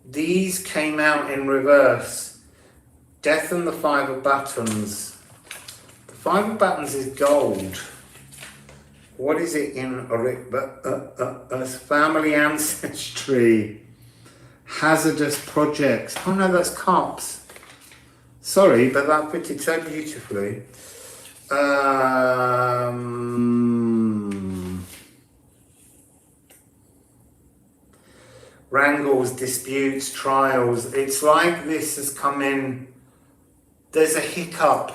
These came out in reverse. Death and the Five of Batons. The Five of Batons is gold. What is it in family ancestry? Hazardous projects. Oh no, that's cups. Sorry, but that fitted so beautifully. Wrangles, disputes, trials. It's like this has come in. There's a hiccup.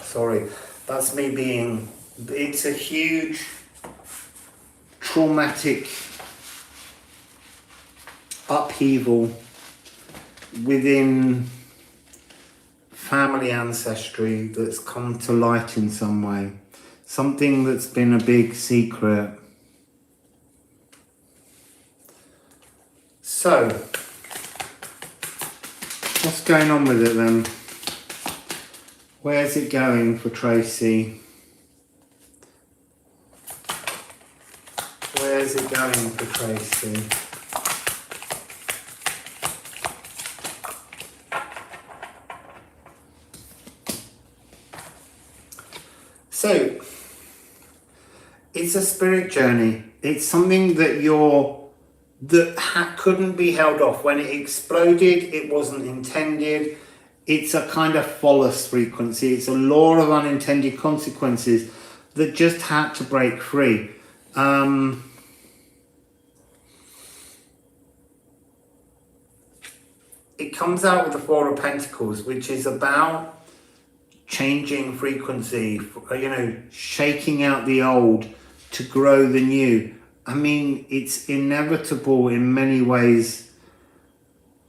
Sorry. That's me being. It's a huge traumatic upheaval within family ancestry that's come to light in some way. Something that's been a big secret. So, what's going on with it then? Where's it going for Tracy? Where's it going for Tracy? So, it's a spirit journey. It's something that couldn't be held off. When it exploded, it wasn't intended. It's a kind of follows frequency. It's a law of unintended consequences that just had to break free. It comes out with the Four of Pentacles, which is about changing frequency, shaking out the old to grow the new. I mean, it's inevitable in many ways.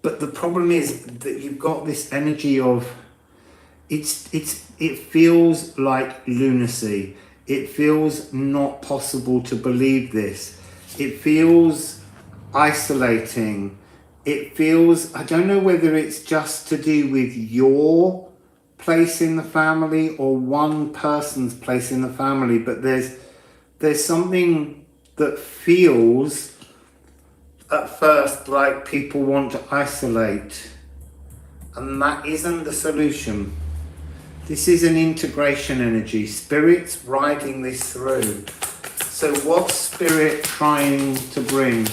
But the problem is that you've got this energy of, it feels like lunacy. It feels not possible to believe this. It feels isolating. It feels, I don't know whether it's just to do with your place in the family or one person's place in the family, but there's something that feels at first like people want to isolate, and that isn't the solution. This is an integration energy. Spirit's riding this through. So what's Spirit trying to bring?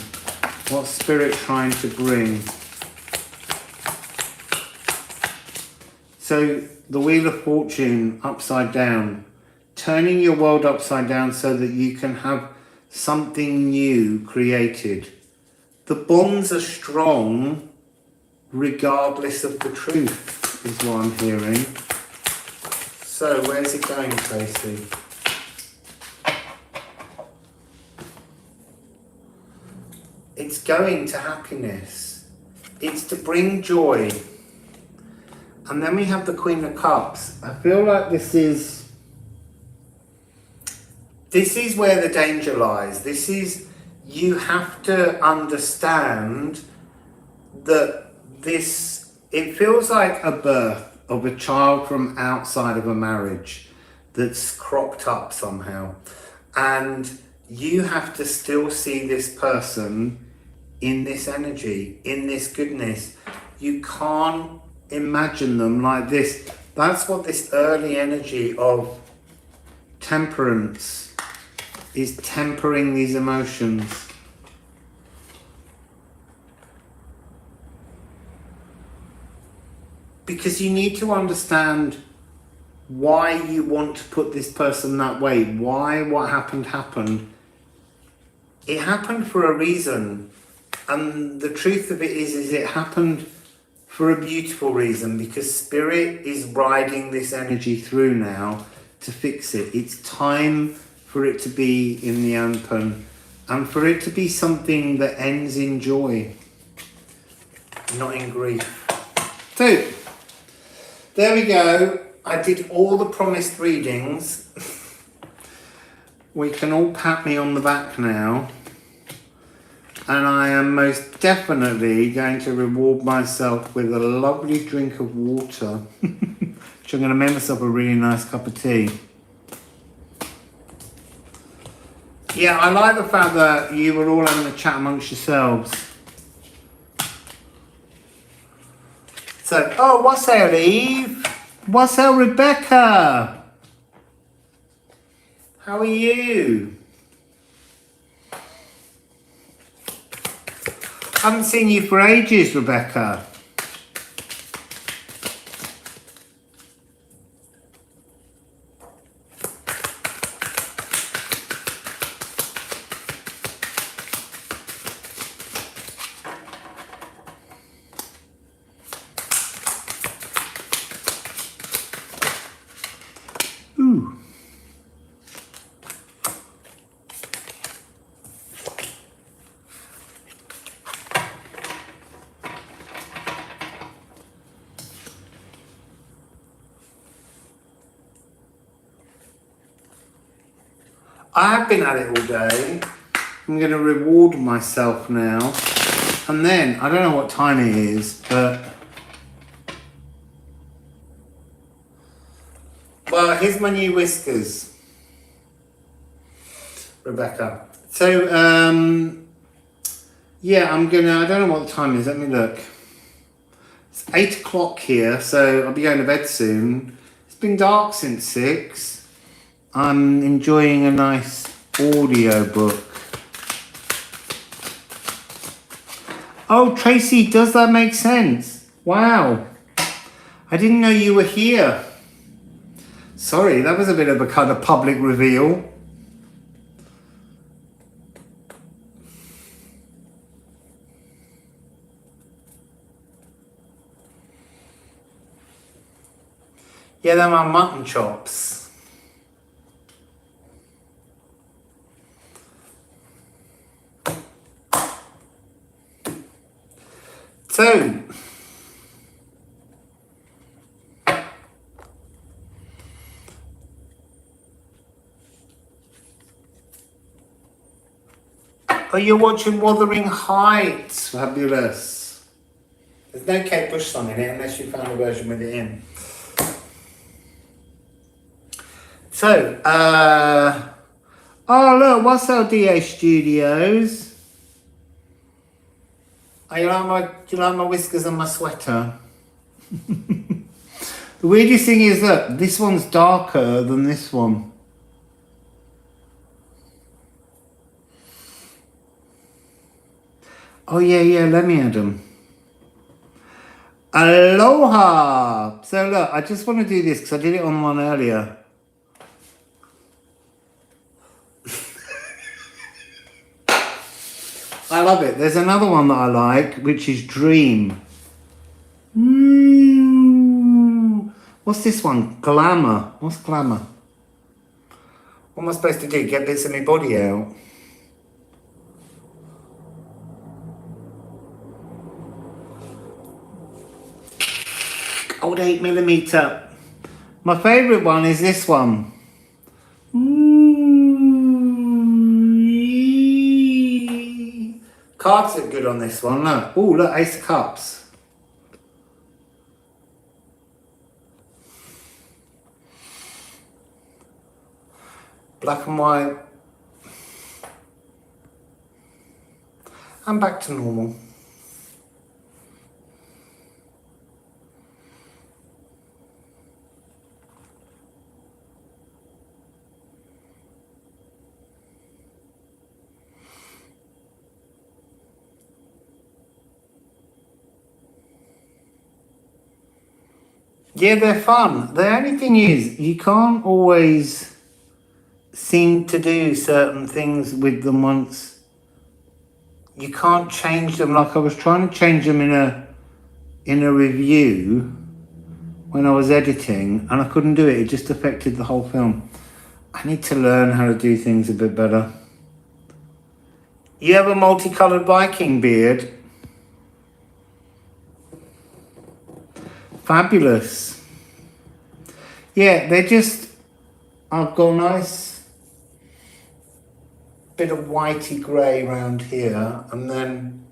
What's Spirit trying to bring? So the Wheel of Fortune upside down, turning your world upside down so that you can have something new created. The bonds are strong regardless of the truth, is what I'm hearing. So where's it going, Tracy? It's going to happiness. It's to bring joy. And then we have the Queen of Cups. I feel like this is where the danger lies. This is, you have to understand that it feels like a birth of a child from outside of a marriage that's cropped up somehow. And you have to still see this person in this energy, in this goodness. You can't imagine them like this. That's what this early energy of temperance is, tempering these emotions. Because you need to understand why you want to put this person that way. Why what happened. It happened for a reason. And the truth of it is it happened for a beautiful reason, because Spirit is riding this energy through now to fix it. It's time for it to be in the open and for it to be something that ends in joy, not in grief. So, there we go. I did all the promised readings. We can all pat me on the back now. And I am most definitely going to reward myself with a lovely drink of water. Which I'm going to make myself a really nice cup of tea. Yeah, I like the fact that you were all having a chat amongst yourselves. So, oh, Wassail Eve. Wassail Rebecca. How are you? I haven't seen you for ages, Rebecca. Ooh. I have been at it all day. I'm going to reward myself now. And then, I don't know what time it is, but... Well, here's my new whiskers, Rebecca. So, yeah, I don't know what the time is. Let me look. It's 8 o'clock here, so I'll be going to bed soon. It's been dark since 6. I'm enjoying a nice audio book. Oh, Tracy, does that make sense? Wow. I didn't know you were here. Sorry, that was a bit of a kind of public reveal. Yeah, they're my mutton chops. So, are you watching Wuthering Heights? Fabulous. There's no Kate Bush song in it unless you found a version with it in. So, oh look, Wassail DA Studios. Do you like my whiskers and my sweater? The weirdest thing is that this one's darker than this one. Oh yeah, let me add them. Aloha! So look, I just want to do this because I did it on one earlier. I love it. There's another one that I like, which is Dream. What's this one? Glamour. What's glamour? What am I supposed to do? Get bits of my body out? old 8mm. My favourite one is this one. Cards look good on this one, look. Oh, look, Ace of Cups. Black and white. And back to normal. Yeah, they're fun. The only thing is, you can't always seem to do certain things with them once. You can't change them. Like I was trying to change them in a review when I was editing, and I couldn't do it. It just affected the whole film. I need to learn how to do things a bit better. You have a multicolored Viking beard. Fabulous. Yeah, they're just, I've got a nice bit of whitey grey around here, and then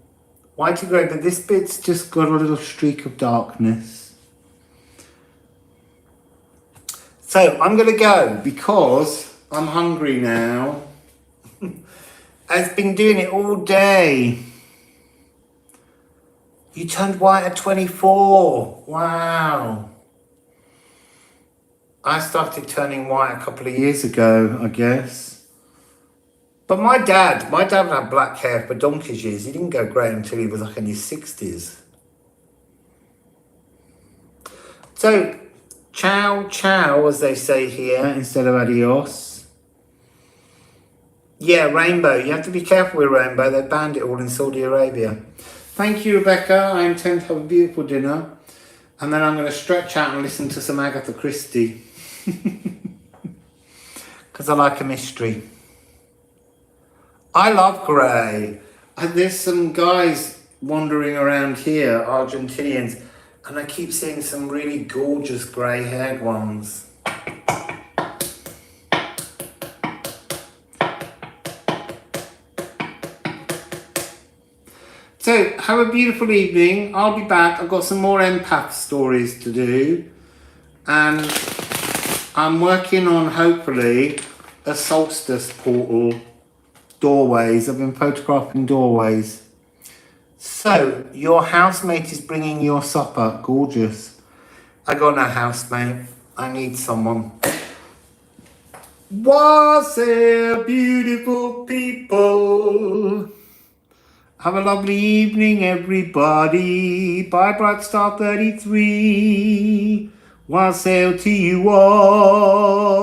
whitey grey, but this bit's just got a little streak of darkness. So I'm gonna go because I'm hungry now. I've been doing it all day. You turned white at 24. Wow. I started turning white a couple of years ago, I guess. But my dad had black hair for donkey's years. He didn't go grey until he was like in his 60s. So, ciao, ciao, as they say here, instead of adios. Yeah, rainbow. You have to be careful with rainbow. They banned it all in Saudi Arabia. Thank you, Rebecca. I intend to have a beautiful dinner. And then I'm going to stretch out and listen to some Agatha Christie. Because I like a mystery. I love grey. There's some guys wandering around here, Argentinians, and I keep seeing some really gorgeous grey-haired ones. So, have a beautiful evening. I'll be back. I've got some more empath stories to do. And I'm working on, hopefully, a solstice portal. Doorways. I've been photographing doorways. So, your housemate is bringing your supper. Gorgeous. I got no housemate. I need someone. Wassail Beautiful People. Have a lovely evening, everybody. Bye, Bright Star 33. Wassail to you all.